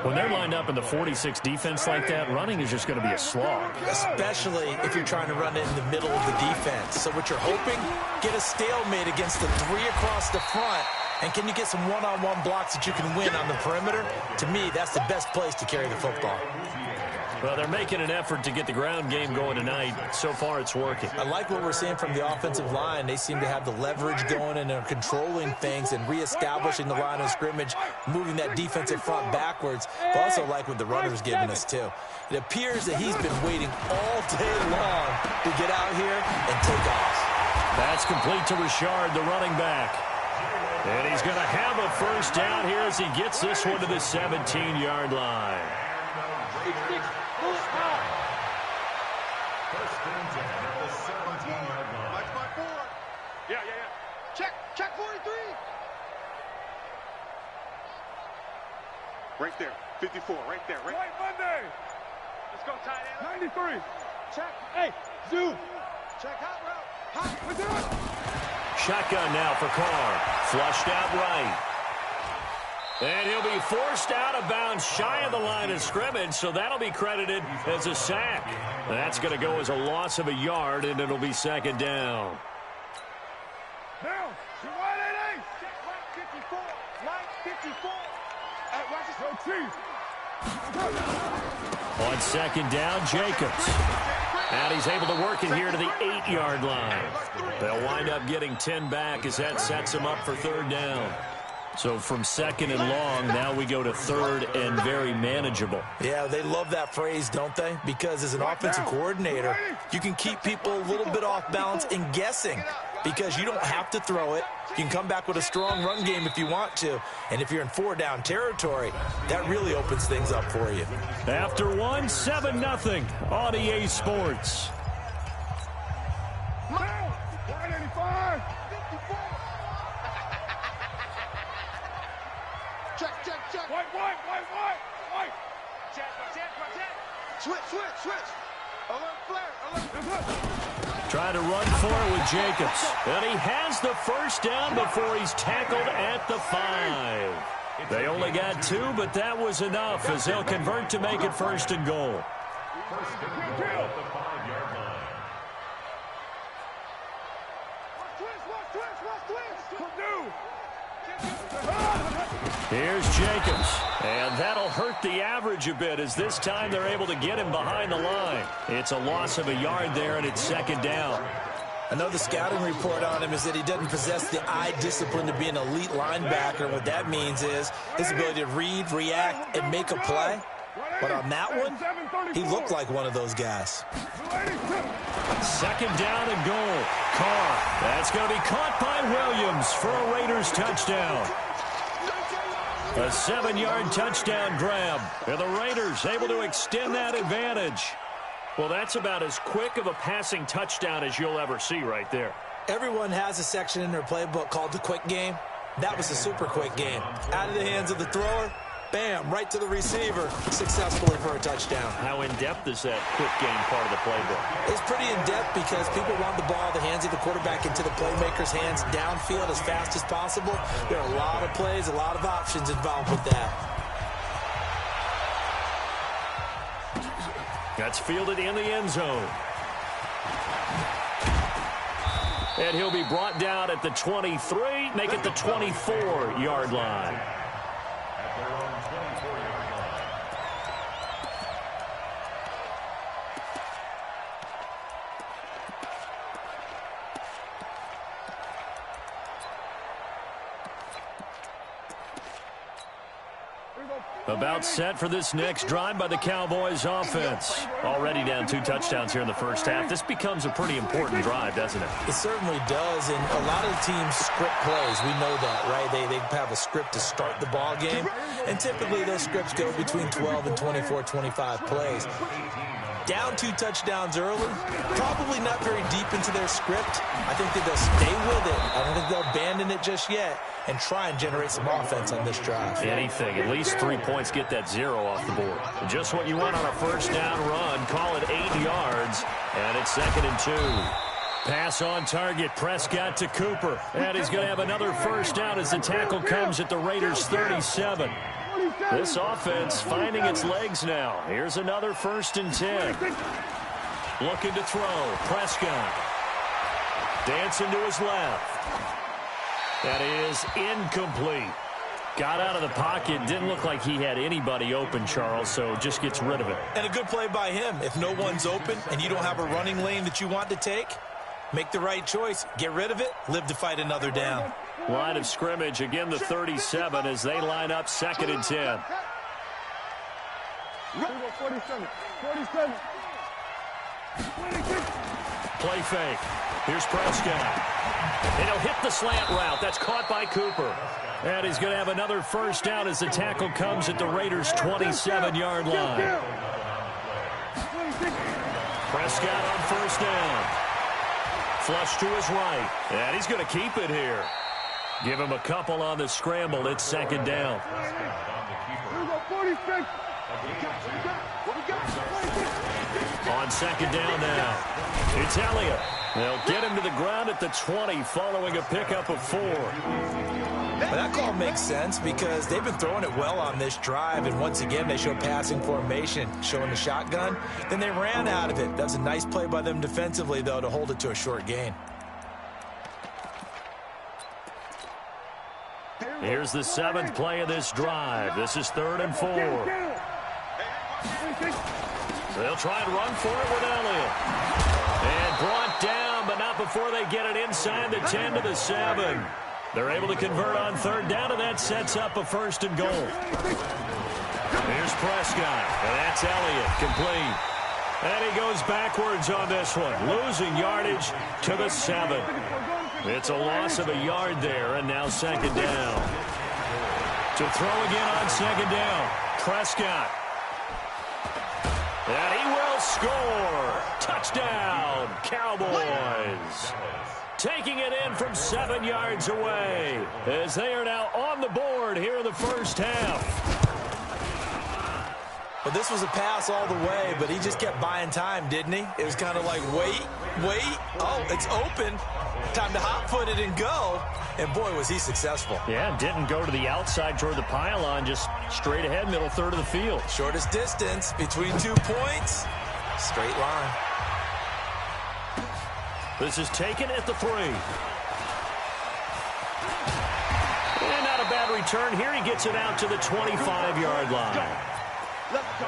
When they're lined up in the 46 defense like that, running is just going to be a slog. Especially if you're trying to run it in the middle of the defense. So what you're hoping, get a stalemate against the 3 across the front. And can you get some one-on-one blocks that you can win on the perimeter? To me, that's the best place to carry the football. Well, they're making an effort to get the ground game going tonight. So far, it's working. I like what we're seeing from the offensive line. They seem to have the leverage going, and they're controlling things and reestablishing the line of scrimmage, moving that defensive front backwards. But also like what the runner's giving us, too. It appears that he's been waiting all day long to get out here and take off. That's complete to Richard, the running back. And he's going to have a first down here as he gets this one to the 17-yard line. Yeah. Check 43. Right there. 54. Right there. Right Monday. Let's go, tight end. 93. Check. Hey, zoom. Check hot route. Hot. We're doing. Shotgun now for Carr. Flushed out right. And he'll be forced out of bounds shy of the line of scrimmage, so that'll be credited as a sack. That's going to go as a loss of a yard, and it'll be second down. Now, you're wide at 8. Check 54. 954. On second down, Jacobs. And he's able to work it here to the 8-yard line. They'll wind up getting 10 back as that sets them up for third down. So from second and long, now we go to third and very manageable. Yeah, they love that phrase, don't they? Because as an offensive coordinator, you can keep people a little bit off balance and guessing because you don't have to throw it. You can come back with a strong run game if you want to. And if you're in 4-down territory, that really opens things up for you. After one, 7-0 on EA Sports. Check. White. Check. Switch. Alert flare. Trying to run for it with Jacobs. And he has the first down before he's tackled at the 5. They only got 2, but that was enough as they'll convert to make it first and goal. First and goal at the 5-yard line. Here's Jacobs, and that'll hurt the average a bit as this time they're able to get him behind the line. It's a loss of a yard there, and it's second down. I know the scouting report on him is that he doesn't possess the eye discipline to be an elite linebacker. What that means is his ability to read, react, and make a play. But on that one, he looked like one of those guys. Second down and goal. Carr, that's going to be caught by Williams for a Raiders touchdown. A 7-yard touchdown grab. And the Raiders able to extend that advantage. Well, that's about as quick of a passing touchdown as you'll ever see right there. Everyone has a section in their playbook called the quick game. That was a super quick game. Out of the hands of the thrower, bam, right to the receiver, successfully for a touchdown. How in-depth is that quick game part of the playbook? It's pretty in-depth because people want the ball, the hands of the quarterback into the playmaker's hands downfield as fast as possible. There are a lot of plays, a lot of options involved with that. That's fielded in the end zone. And he'll be brought down at the 23, make it the 24-yard line. At their own 24-yard line. About set for this next drive by the Cowboys offense. Already down 2 touchdowns here in the first half. This becomes a pretty important drive, doesn't it? It certainly does, and a lot of teams script plays. We know that, right? They have a script to start the ball game, and typically those scripts go between 12 and 24, 25 plays. Down 2 touchdowns early, probably not very deep into their script. I think that they'll stay with it. I don't think they'll abandon it just yet and try and generate some offense on this drive. Anything. At least 3 points, get that 0 off the board. Just what you want on a first down run. Call it 8 yards, and it's second and 2. Pass on target. Prescott to Cooper. And he's going to have another first down as the tackle comes at the Raiders' 37. This offense finding its legs now. Here's another first and 10. Looking to throw. Prescott. Dancing to his left. That is incomplete. Got out of the pocket. Didn't look like he had anybody open, Charles, so just gets rid of it. And a good play by him. If no one's open and you don't have a running lane that you want to take, make the right choice. Get rid of it. Live to fight another down. Line of scrimmage, again the 37 as they line up 2nd and 10. 47. Play fake. Here's Prescott. And he'll hit the slant route. That's caught by Cooper. And he's going to have another first down as the tackle comes at the Raiders' 27-yard line. Prescott on first down. Flush to his right. And he's going to keep it here. Give him a couple on the scramble. It's 2nd down. On 2nd down now. It's Elliott. They'll get him to the ground at the 20 following a pickup of 4. But that call makes sense because they've been throwing it well on this drive, and once again they show passing formation, showing the shotgun. Then they ran out of it. That's a nice play by them defensively, though, to hold it to a short gain. Here's the 7th play of this drive. This is 3rd and 4. They'll try and run for it with Elliott. And brought down, but not before they get it inside the 10 to the 7. They're able to convert on 3rd down, and that sets up a 1st and goal. Here's Prescott, and that's Elliott, complete. And he goes backwards on this one, losing yardage to the 7. It's a loss of a yard there, and now 2nd down. To throw again on 2nd down, Prescott. And he will score. Touchdown, Cowboys. Taking it in from 7 yards away as they are now on the board here in the first half. Well, this was a pass all the way, but he just kept buying time, didn't he? It was kind of like, wait. Oh, it's open. Time to hot-foot it and go. And, boy, was he successful. Yeah, didn't go to the outside toward the pylon, just straight ahead, middle third of the field. Shortest distance between 2 points. Straight line. This is taken at the 3. And not a bad return here. He gets it out to the 25-yard line. Let's go.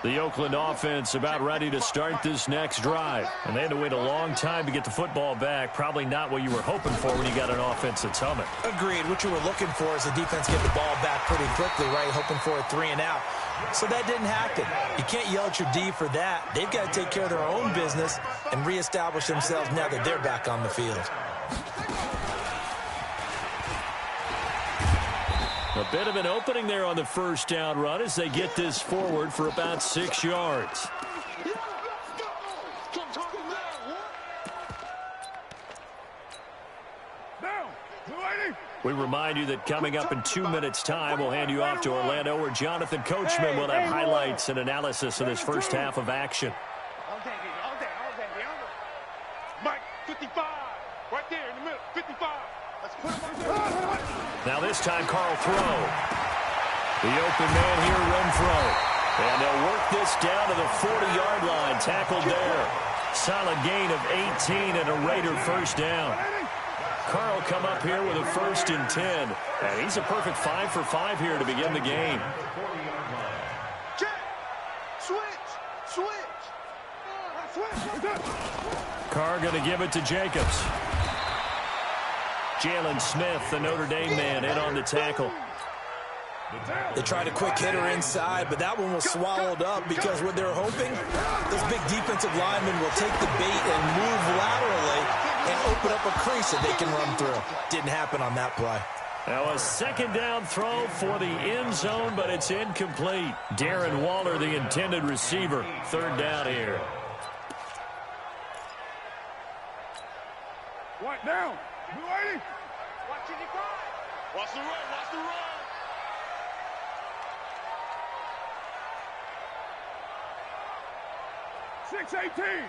The Oakland offense about ready to start this next drive. And they had to wait a long time to get the football back. Probably not what you were hoping for when you got an offense that's humming. Agreed. What you were looking for is the defense get the ball back pretty quickly, right? Hoping for a 3 and out. So that didn't happen. You can't yell at your D for that. They've got to take care of their own business and reestablish themselves now that they're back on the field. A bit of an opening there on the first down run as they get this forward for about 6 yards. We remind you that coming up in 2 minutes' time, we'll hand you off to Orlando, where Jonathan Coachman will have highlights and analysis of this first half of action. All day. Mike, 55. Right there in the middle, 55. Let's put him on the Now this time, Carl throw. The open man here, Renfro. And they'll work this down to the 40-yard line. Tackled there. Solid gain of 18 and a Raider first down. Carl come up here with a 1st and 10. And he's a perfect 5 for 5 here to begin the game. Switch. Carr going to give it to Jacobs. Jalen Smith, the Notre Dame man, in on the tackle. They tried a quick hitter inside, but that one was swallowed up because what they're hoping, this big defensive lineman will take the bait and move laterally and open up a crease that they can run through. Didn't happen on that play. Now a 2nd down throw for the end zone, but it's incomplete. Darren Waller, the intended receiver. 3rd down here. Right down. Blue 80. Watch it, watch the run. 6-18.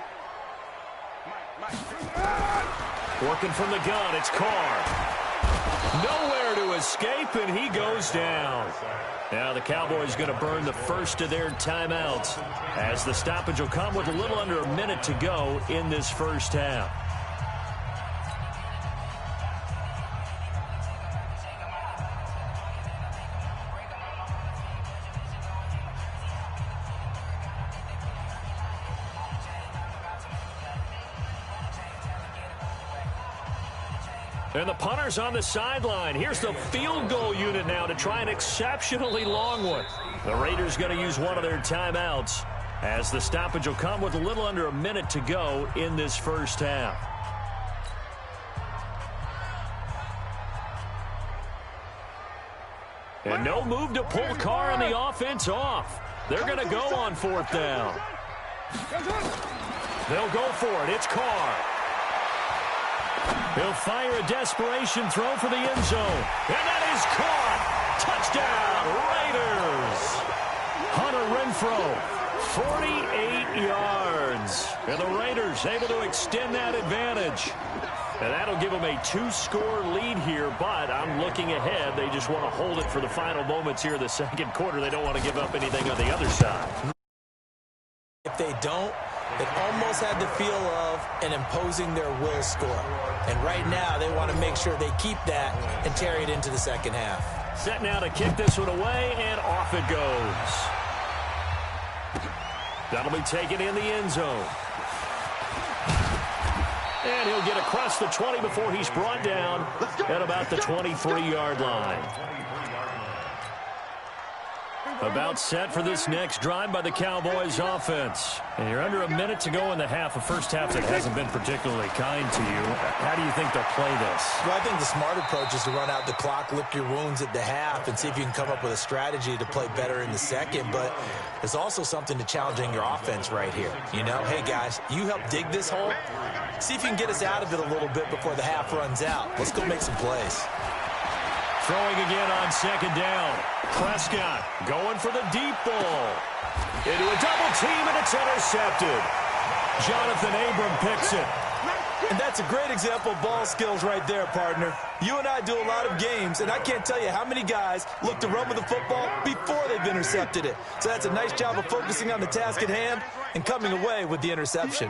Working from the gun, it's Carr. Nowhere to escape, and he goes down. Now the Cowboys going to burn the first of their timeouts as the stoppage will come with a little under a minute to go in this first half. And the punter's on the sideline. Here's the field goal unit now to try an exceptionally long one. The Raiders going to use one of their timeouts as the stoppage will come with a little under a minute to go in this first half. And no move to pull Carr and the offense off. They're going to go on fourth down. They'll go for it. It's Carr. He'll fire a desperation throw for the end zone. And that is caught. Touchdown, Raiders. Hunter Renfrow, 48 yards. And the Raiders able to extend that advantage. And that'll give them a 2-score lead here, but I'm looking ahead. They just want to hold it for the final moments here in the second quarter. They don't want to give up anything on the other side. If they don't, it almost had the feel of an imposing their will score. And right now, they want to make sure they keep that and carry it into the second half. Set now to kick this one away, and off it goes. That'll be taken in the end zone. And he'll get across the 20 before he's brought down at about the 23-yard line. About set for this next drive by the Cowboys offense. And you're under a minute to go in the half, a first half that hasn't been particularly kind to you. How do you think they'll play this? Well, I think the smart approach is to run out the clock, lick your wounds at the half, and see if you can come up with a strategy to play better in the second. But there's also something to challenging your offense right here. You know, hey, guys, you help dig this hole. See if you can get us out of it a little bit before the half runs out. Let's go make some plays. Throwing again on second down. Prescott going for the deep ball. Into a double team, and it's intercepted. Jonathan Abram picks it. And that's a great example of ball skills right there, partner. You and I do a lot of games, and I can't tell you how many guys look to run with the football before they've intercepted it. So that's a nice job of focusing on the task at hand and coming away with the interception.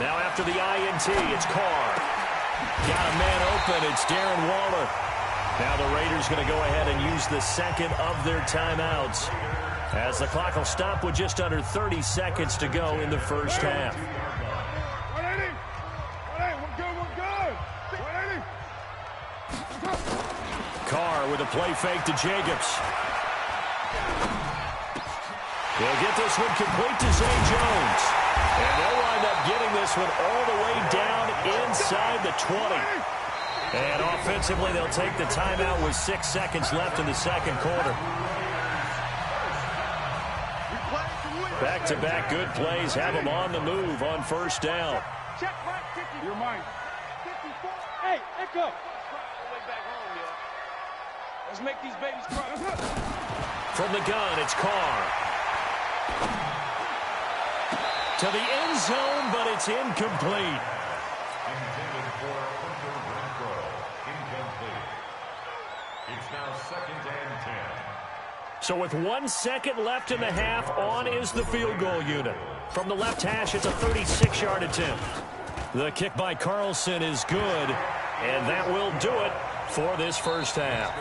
Now after the INT, it's Carr. Got a man open. It's Darren Waller. Now the Raiders going to go ahead and use the second of their timeouts as the clock will stop with just under 30 seconds to go in the first half. Carr with a play fake to Jacobs. They'll get this one complete to Zay Jones. And they'll wind up getting this one all the way down inside the 20. And offensively, they'll take the timeout with 6 seconds left in the second quarter. Back-to-back good plays have them on the move on first down. Check right, you're mine. Hey, Echo. Let's make these babies cry. From the gun, it's Carr. To the end zone, but it's incomplete. Intended for Hunter Renfrow. Incomplete. It's now 2nd and 10. So with 1 second left in the half, on is the field goal unit. From the left hash, it's a 36-yard attempt. The kick by Carlson is good, and that will do it for this first half.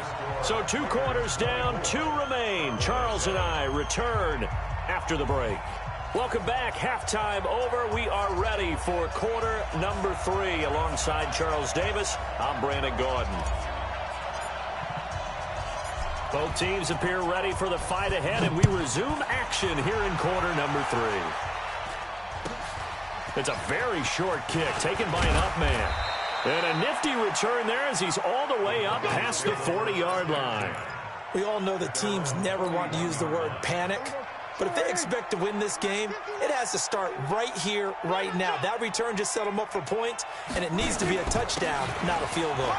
So 2 quarters down, 2 remain. Charles and I return after the break. Welcome back. Halftime over. We are ready for quarter number 3. Alongside Charles Davis, I'm Brandon Gordon. Both teams appear ready for the fight ahead, and we resume action here in quarter number 3. It's a very short kick taken by an up man. And a nifty return there as he's all the way up past the 40-yard line. We all know that teams never want to use the word panic. But if they expect to win this game, it has to start right here, right now. That return just set them up for points, and it needs to be a touchdown, not a field goal.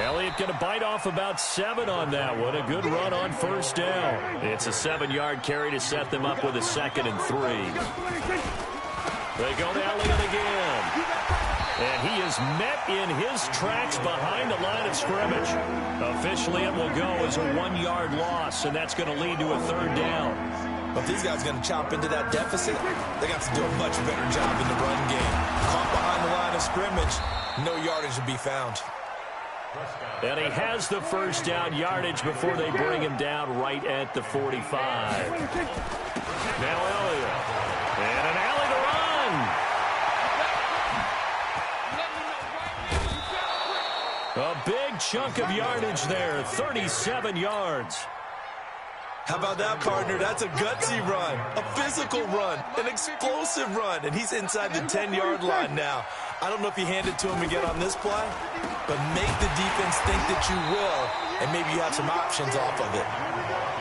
Elliott going to bite off about 7 on that one. A good run on first down. It's a 7-yard carry to set them up with a 2nd and 3. They go to Elliott again. And he is met in his tracks behind the line of scrimmage. Officially, it will go as a 1-yard loss, and that's going to lead to a 3rd down. But if these guys are going to chop into that deficit, they got to do a much better job in the run game. Caught behind the line of scrimmage, no yardage to be found. And he has the 1st down yardage before they bring him down right at the 45. Now Elliott. And an alley to run. A big chunk of yardage there, 37 yards. How about that, partner? That's a gutsy run, a physical run, an explosive run, and he's inside the 10-yard line now. I don't know if you hand it to him again on this play, but make the defense think that you will, and maybe you have some options off of it.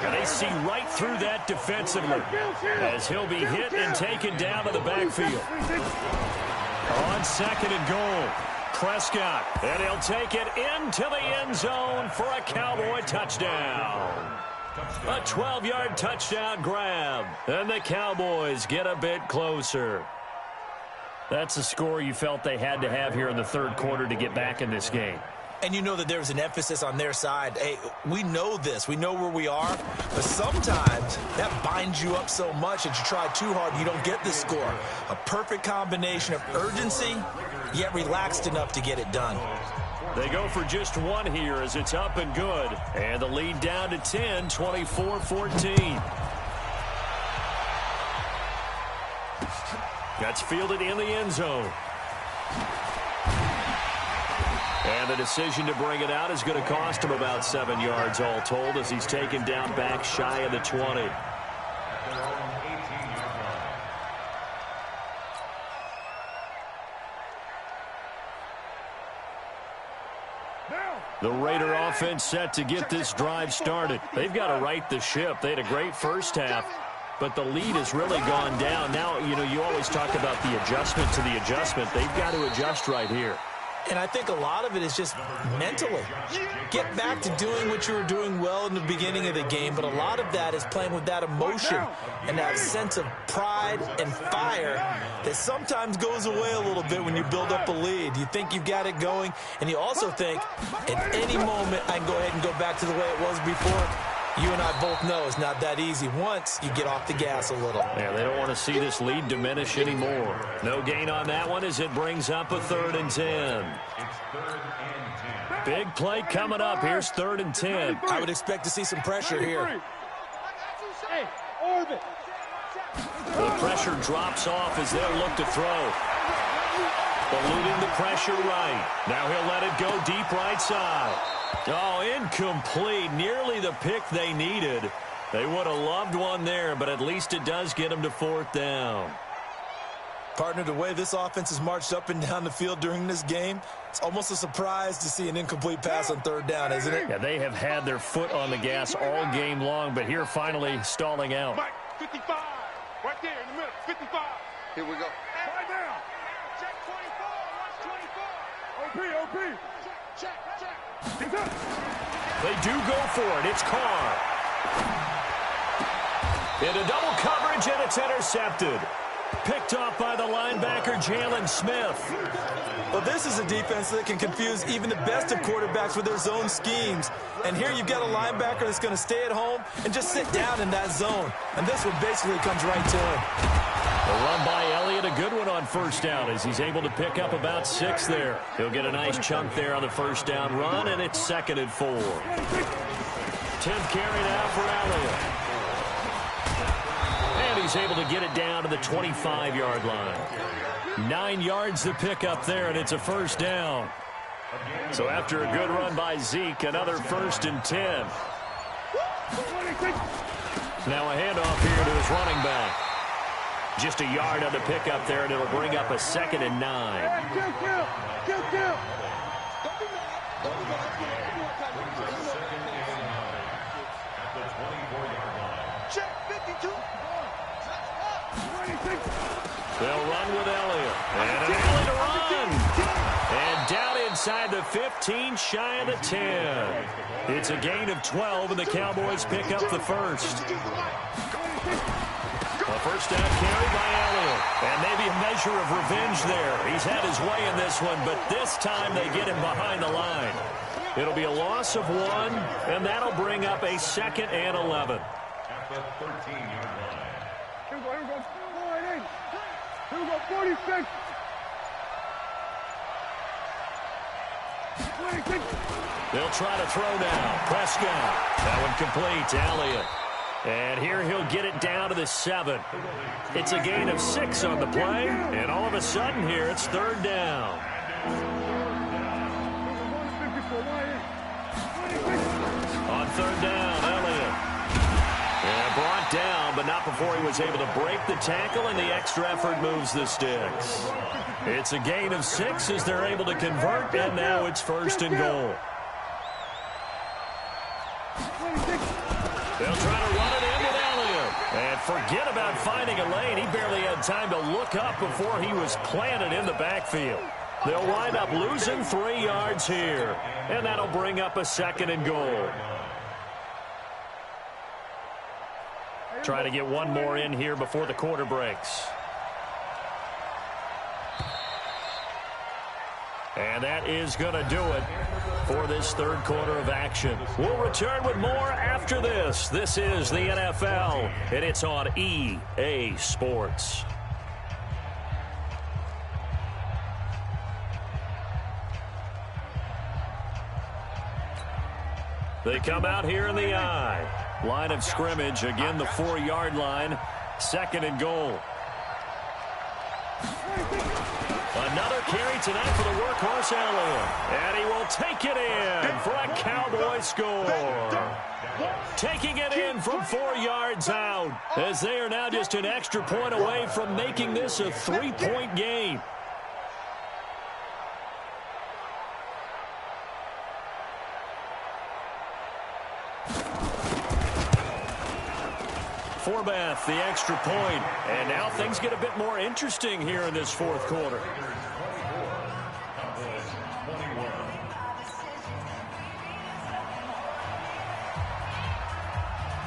And they see right through that defensively as he'll be hit and taken down to the backfield. On 2nd and goal. Prescott, and he'll take it into the end zone for a Cowboy touchdown. A 12-yard touchdown grab, and the Cowboys get a bit closer. That's a score you felt they had to have here in the 3rd quarter to get back in this game. And you know that there's an emphasis on their side. Hey, we know this. We know where we are. But sometimes that binds you up so much that you try too hard, you don't get the score. A perfect combination of urgency, yet relaxed enough to get it done. They go for just 1 here as it's up and good. And the lead down to 10, 24-14. That's fielded in the end zone. And the decision to bring it out is going to cost him about 7 yards all told as he's taken down back shy of the 20. The Raider offense set to get this drive started. They've got to right the ship. They had a great first half, but the lead has really gone down. Now, you know, you always talk about the adjustment to the adjustment. They've got to adjust right here. And I think a lot of it is just mentally. Get back to doing what you were doing well in the beginning of the game, but a lot of that is playing with that emotion and that sense of pride and fire that sometimes goes away a little bit when you build up a lead. You think you've got it going, and you also think, at any moment, I can go ahead and go back to the way it was before. You and I both know it's not that easy once you get off the gas a little. Yeah, they don't want to see this lead diminish anymore. No gain on that one as it brings up a 3rd and 10. Big play coming up. Here's 3rd and 10. I would expect to see some pressure here. The pressure drops off as they'll look to throw. Eluding the pressure right. Now he'll let it go deep right side. Oh, incomplete. Nearly the pick they needed. They would have loved one there, but at least it does get them to 4th down. Partner, the way this offense has marched up and down the field during this game, it's almost a surprise to see an incomplete pass on 3rd down, isn't it? Yeah, they have had their foot on the gas all game long, but here finally stalling out. Mike, 55. Right there in the middle. 55. Here we go. Right now. Check 24. Watch 24. OP. Check. They do go for it. It's Carr. Into double coverage, and it's intercepted. Picked off by the linebacker, Jalen Smith. Well, this is a defense that can confuse even the best of quarterbacks with their zone schemes. And here you've got a linebacker that's going to stay at home and just sit down in that zone. And this one basically comes right to him. A run by Elliott, a good one on 1st down as he's able to pick up about 6 there. He'll get a nice chunk there on the 1st down run, and it's 2nd and 4. 10th carry now for Elliott. And he's able to get it down to the 25-yard line. 9 yards to pick up there, and it's a 1st down. So after a good run by Zeke, another 1st and 10. Now a handoff here to his running back. Just a yard on the pickup there, and it'll bring up a 2nd and 9. They'll run with Elliott. And an alley to run. And down inside the 15, shy of the 10. It's a gain of 12, and the Cowboys pick up the 1st. A first down carry by Elliott. And maybe a measure of revenge there. He's had his way in this one, but this time they get him behind the line. It'll be a loss of 1, and that'll bring up a 2nd and 11. At the 13-yard line. Here we go. 46. 26. They'll try to throw now. Prescott. That one complete to Elliott. And here he'll get it down to the 7. It's a gain of 6 on the play, and all of a sudden here it's 3rd down. On 3rd down, Elliott. And brought down, but not before he was able to break the tackle, and the extra effort moves the sticks. It's a gain of 6 as they're able to convert, and now it's 1st and goal. They'll try to run it in with Elliott. And forget about finding a lane. He barely had time to look up before he was planted in the backfield. They'll wind up losing 3 yards here, and that'll bring up a 2nd and goal. Trying to get one more in here before the quarter breaks. And that is going to do it for this 3rd quarter of action. We'll return with more after this. This is the NFL, and it's on EA Sports. They come out here in the I. Line of scrimmage, again the 4-yard line, 2nd and goal. Another carry tonight for the workhorse Elliott. And he will take it in for a Cowboy score. Taking it in from 4 yards out, as they are now just an extra point away from making this a 3-point game. Forbath, the extra point. And now things get a bit more interesting here in this 4th quarter.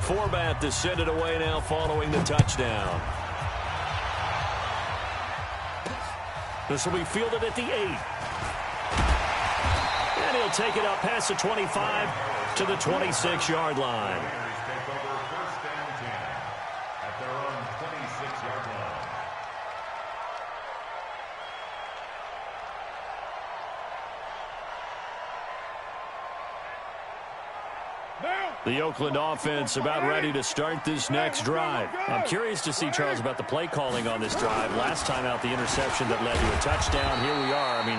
Forbath to send it away now following the touchdown. This will be fielded at the 8. And he'll take it up past the 25 to the 26-yard line. The Oakland offense about ready to start this next drive. I'm curious to see, Charles, about the play calling on this drive. Last time out, the interception that led to a touchdown. Here we are. I mean,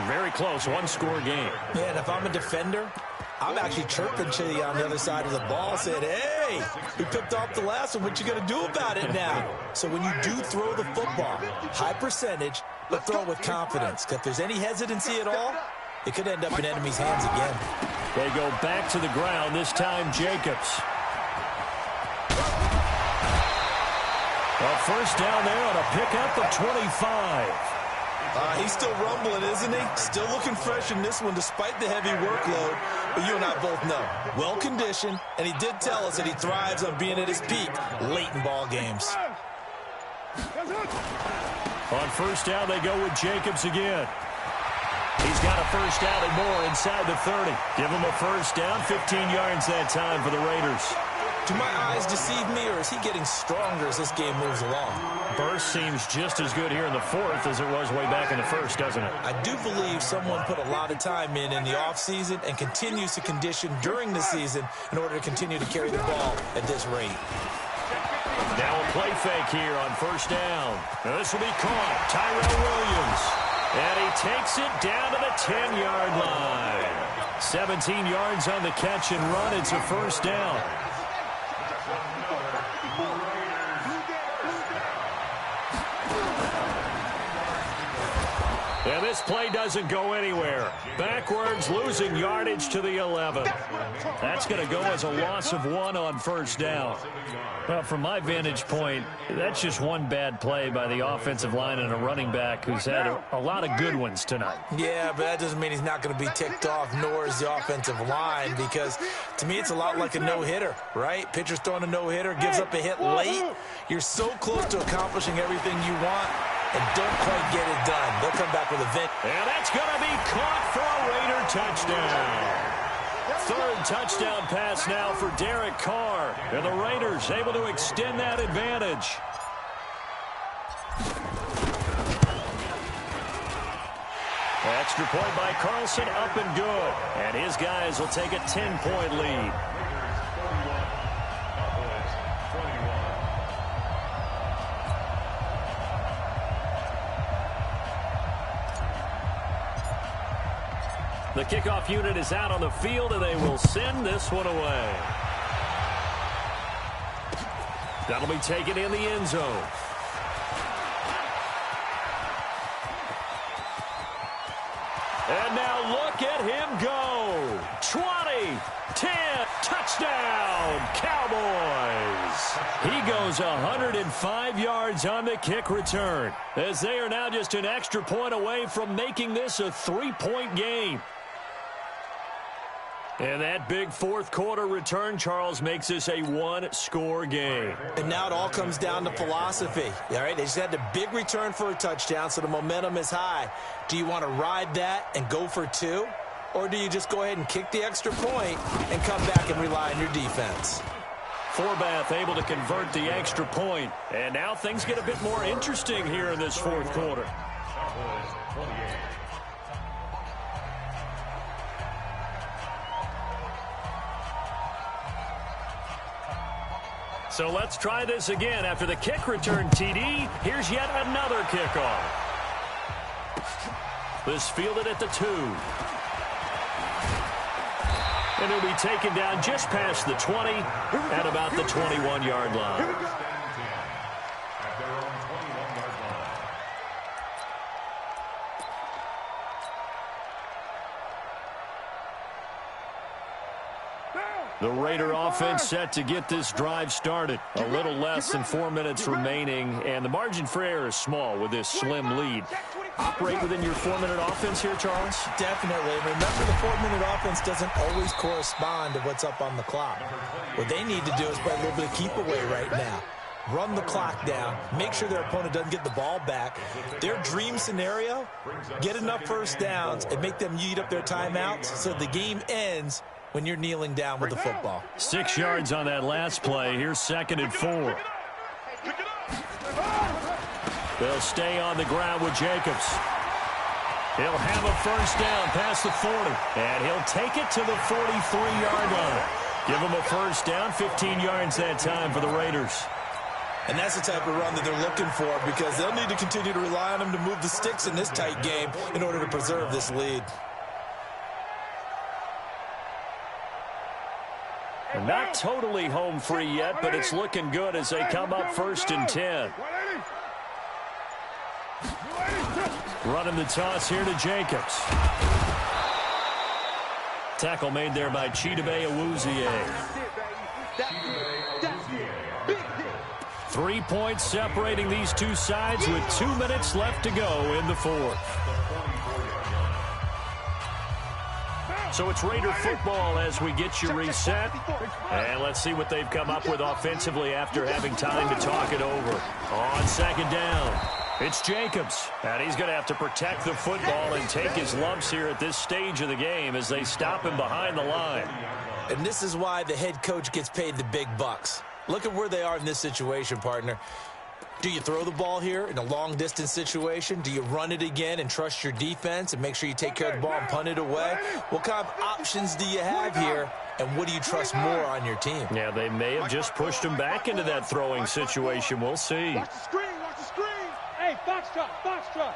very close, 1-score game. Yeah, and if I'm a defender, I'm actually chirping to you on the other side of the ball, saying, hey, we picked off the last one. What you going to do about it now? So when you do throw the football, high percentage, but throw it with confidence. Because if there's any hesitancy at all, it could end up in enemy's hands again. They go back to the ground, this time Jacobs. A first down there on a pickup of 25. He's still rumbling, isn't he? Still looking fresh in this one despite the heavy workload. But you and I both know, well-conditioned, and he did tell us that he thrives on being at his peak late in ball games. On first down, they go with Jacobs again. He's got a first down and more inside the 30. Give him a first down, 15 yards that time for the Raiders. Do my eyes deceive me, or is he getting stronger as this game moves along? Burst seems just as good here in the 4th as it was way back in the 1st, doesn't it? I do believe someone put a lot of time in the offseason and continues to condition during the season in order to continue to carry the ball at this rate. Now a play fake here on first down. Now this will be caught. Tyrell Williams. And he takes it down to the 10-yard line. 17 yards on the catch and run. It's a first down. And this play doesn't go anywhere. Backwards, losing yardage to the 11. That's going to go as a loss of 1 on first down. Well, from my vantage point, that's just one bad play by the offensive line and a running back who's had a lot of good ones tonight. Yeah, but that doesn't mean he's not going to be ticked off, nor is the offensive line, because to me it's a lot like a no-hitter, right? Pitcher's throwing a no-hitter, gives up a hit late. You're so close to accomplishing everything you want and don't quite get it done. They'll come back with a vent. And that's going to be caught for a Raider touchdown. Third touchdown pass now for Derek Carr. And the Raiders able to extend that advantage. Extra point by Carlson, up and good. And his guys will take a 10-point lead. The kickoff unit is out on the field, and they will send this one away. That'll be taken in the end zone. And now look at him go. 20, 10, touchdown, Cowboys. He goes 105 yards on the kick return, as they are now just an extra point away from making this a 3-point game. And that big fourth quarter return, Charles, makes this a one-score game. And now it all comes down to philosophy. All right, they just had a big return for a touchdown, so the momentum is high. Do you want to ride that and go for 2? Or do you just go ahead and kick the extra point and come back and rely on your defense? Forbath able to convert the extra point. And now things get a bit more interesting here in this fourth quarter. So let's try this again. After the kick return TD, here's yet another kickoff. This fielded at the 2. And it'll be taken down just past the 20 at about the 21-yard line. The Raider offense set to get this drive started. A little less than 4 minutes remaining, and the margin for error is small with this slim lead. Operate within your 4-minute offense here, Charles? Definitely. Remember, the 4-minute offense doesn't always correspond to what's up on the clock. What they need to do is play a little bit of keep away right now. Run the clock down. Make sure their opponent doesn't get the ball back. Their dream scenario, get enough first downs and make them eat up their timeouts so the game ends when you're kneeling down with the football. 6 yards on that last play. Here's 2nd and 4. They'll stay on the ground with Jacobs. He'll have a first down past the 40. And he'll take it to the 43-yard line. Give him a first down, 15 yards that time for the Raiders. And that's the type of run that they're looking for, because they'll need to continue to rely on him to move the sticks in this tight game in order to preserve this lead. Not totally home free yet, but it's looking good as they come up 1st and 10. Running the toss here to Jacobs. Tackle made there by Chidobe Awuzie. 3 points separating these two sides with 2 minutes left to go in the fourth. So it's Raider football as we get you reset. And let's see what they've come up with offensively after having time to talk it over. On 2nd down, it's Jacobs. And he's going to have to protect the football and take his lumps here at this stage of the game as they stop him behind the line. And this is why the head coach gets paid the big bucks. Look at where they are in this situation, partner. Do you throw the ball here in a long-distance situation? Do you run it again and trust your defense and make sure you take care of the ball and punt it away? What kind of options do you have here, and what do you trust more on your team? Yeah, they may have just pushed him back into that throwing situation. We'll see. Watch the screen, watch the screen. Hey, Foxtrot, Foxtrot.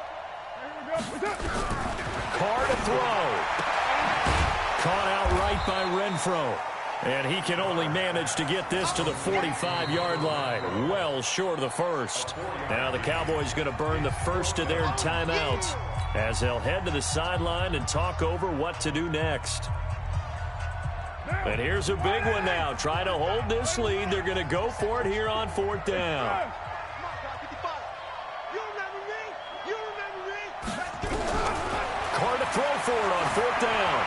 Carr to throw. Caught out right by Renfro. And he can only manage to get this to the 45-yard line, well short of the first. Now the Cowboys going to burn the first of their timeouts as they'll head to the sideline and talk over what to do next. And here's a big one now. Try to hold this lead. They're going to go for it here on 4th down. Carr to throw for it on 4th down.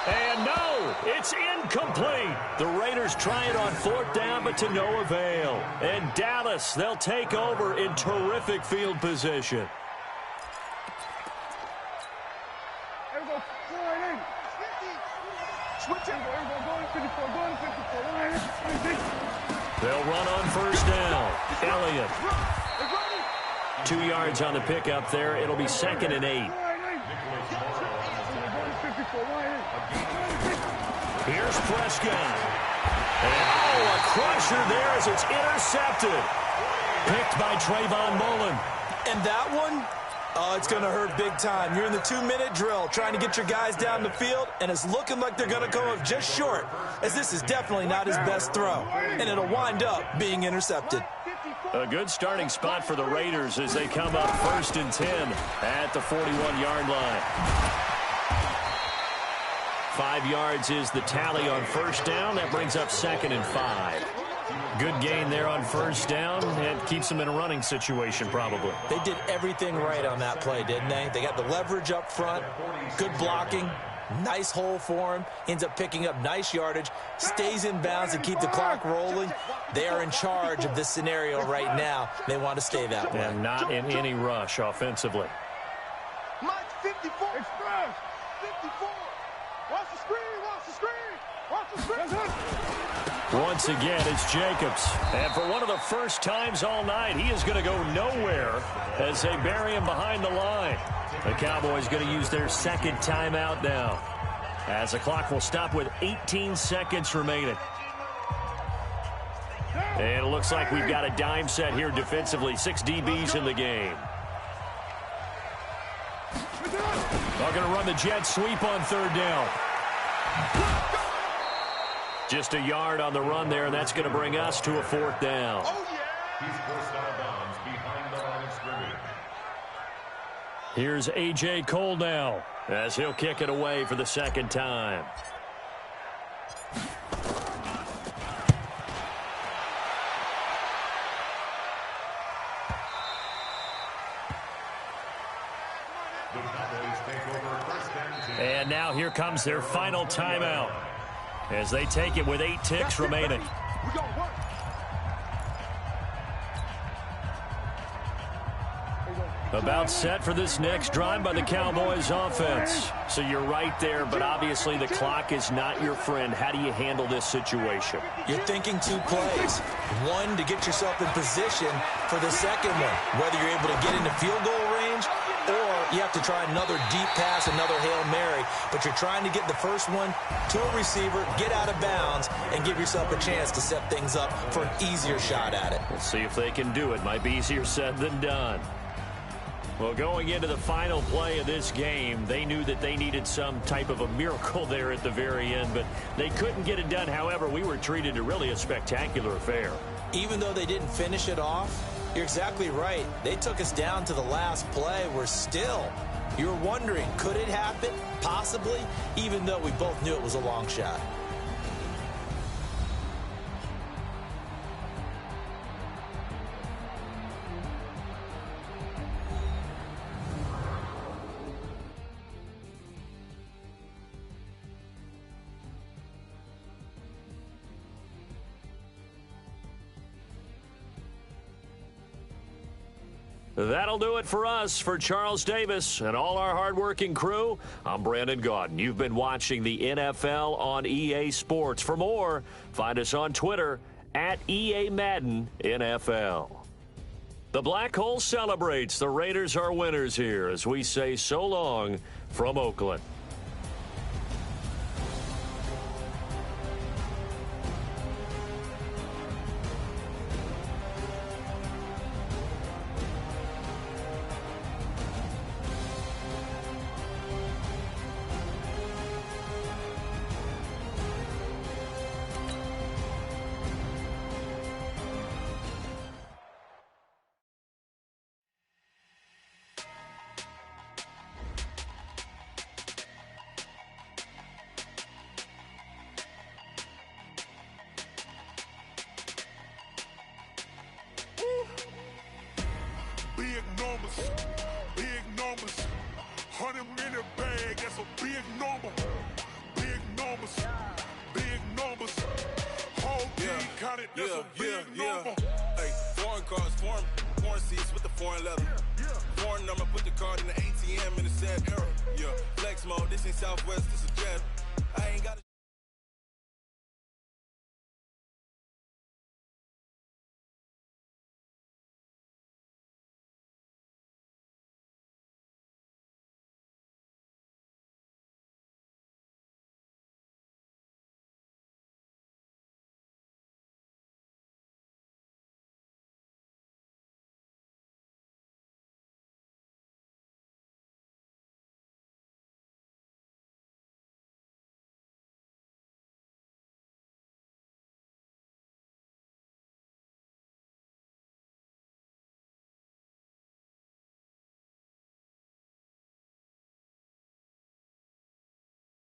And no, it's incomplete. The Raiders try it on 4th down, but to no avail. And Dallas, they'll take over in terrific field position. They'll run on 1st down. Elliott. 2 yards on the pickup there. It'll be 2nd and 8. Here's Prescott. And, a crusher there as it's intercepted. Picked by Trayvon Mullen. And that one, it's going to hurt big time. You're in the 2-minute drill trying to get your guys down the field, and it's looking like they're going to come up just short, as this is definitely not his best throw, and it'll wind up being intercepted. A good starting spot for the Raiders as they come up 1st and 10 at the 41-yard line. 5 yards is the tally on 1st down. That brings up 2nd and 5. Good gain there on 1st down. It keeps them in a running situation probably. They did everything right on that play, didn't they? They got the leverage up front, good blocking, nice hole for him, ends up picking up nice yardage, stays in bounds to keep the clock rolling. They are in charge of this scenario right now. They want to stay that way. And not in any rush offensively. Mike 54. Express. 54. Watch the screen. Watch the screen. Watch the screen. Once again, it's Jacobs. And for one of the first times all night, he is going to go nowhere as they bury him behind the line. The Cowboys going to use their 2nd timeout now, as the clock will stop with 18 seconds remaining. And it looks like we've got a dime set here defensively. 6 DBs in the game. They're going to run the jet sweep on 3rd down. Just a yard on the run there, and that's going to bring us to a 4th down. He's forced out of bounds behind the line of scrimmage. Here's A.J. Cole now, as he'll kick it away for the 2nd time. And now here comes their final timeout, as they take it with 8 ticks remaining. About set for this next drive by the Cowboys offense. So you're right there, but obviously the clock is not your friend. How do you handle this situation? You're thinking 2 plays. One, to get yourself in position for the second one, whether you're able to get into field goal range or you have to try another deep pass, another Hail Mary. But you're trying to get the first one to a receiver, get out of bounds, and give yourself a chance to set things up for an easier shot at it. We'll see if they can do it. Might be easier said than done. Well, going into the final play of this game, they knew that they needed some type of a miracle there at the very end, but they couldn't get it done. However, we were treated to really a spectacular affair. Even though they didn't finish it off, you're exactly right. They took us down to the last play. We're still, you're wondering, could it happen? Possibly, even though we both knew it was a long shot. That'll do it for us. For Charles Davis and all our hardworking crew, I'm Brandon Gaudin. You've been watching the NFL on EA Sports. For more, find us on Twitter at EA Madden NFL. The Black Hole celebrates. The Raiders are winners here as we say so long from Oakland. bag, that's a big number. Big numbers, big numbers. Whole team counted, that's a big number. Hey, foreign cars, foreign seats with the foreign leather. Foreign number, put the card in the ATM in the sad era. Yeah, flex mode, this ain't Southwest, this is Jet. I ain't got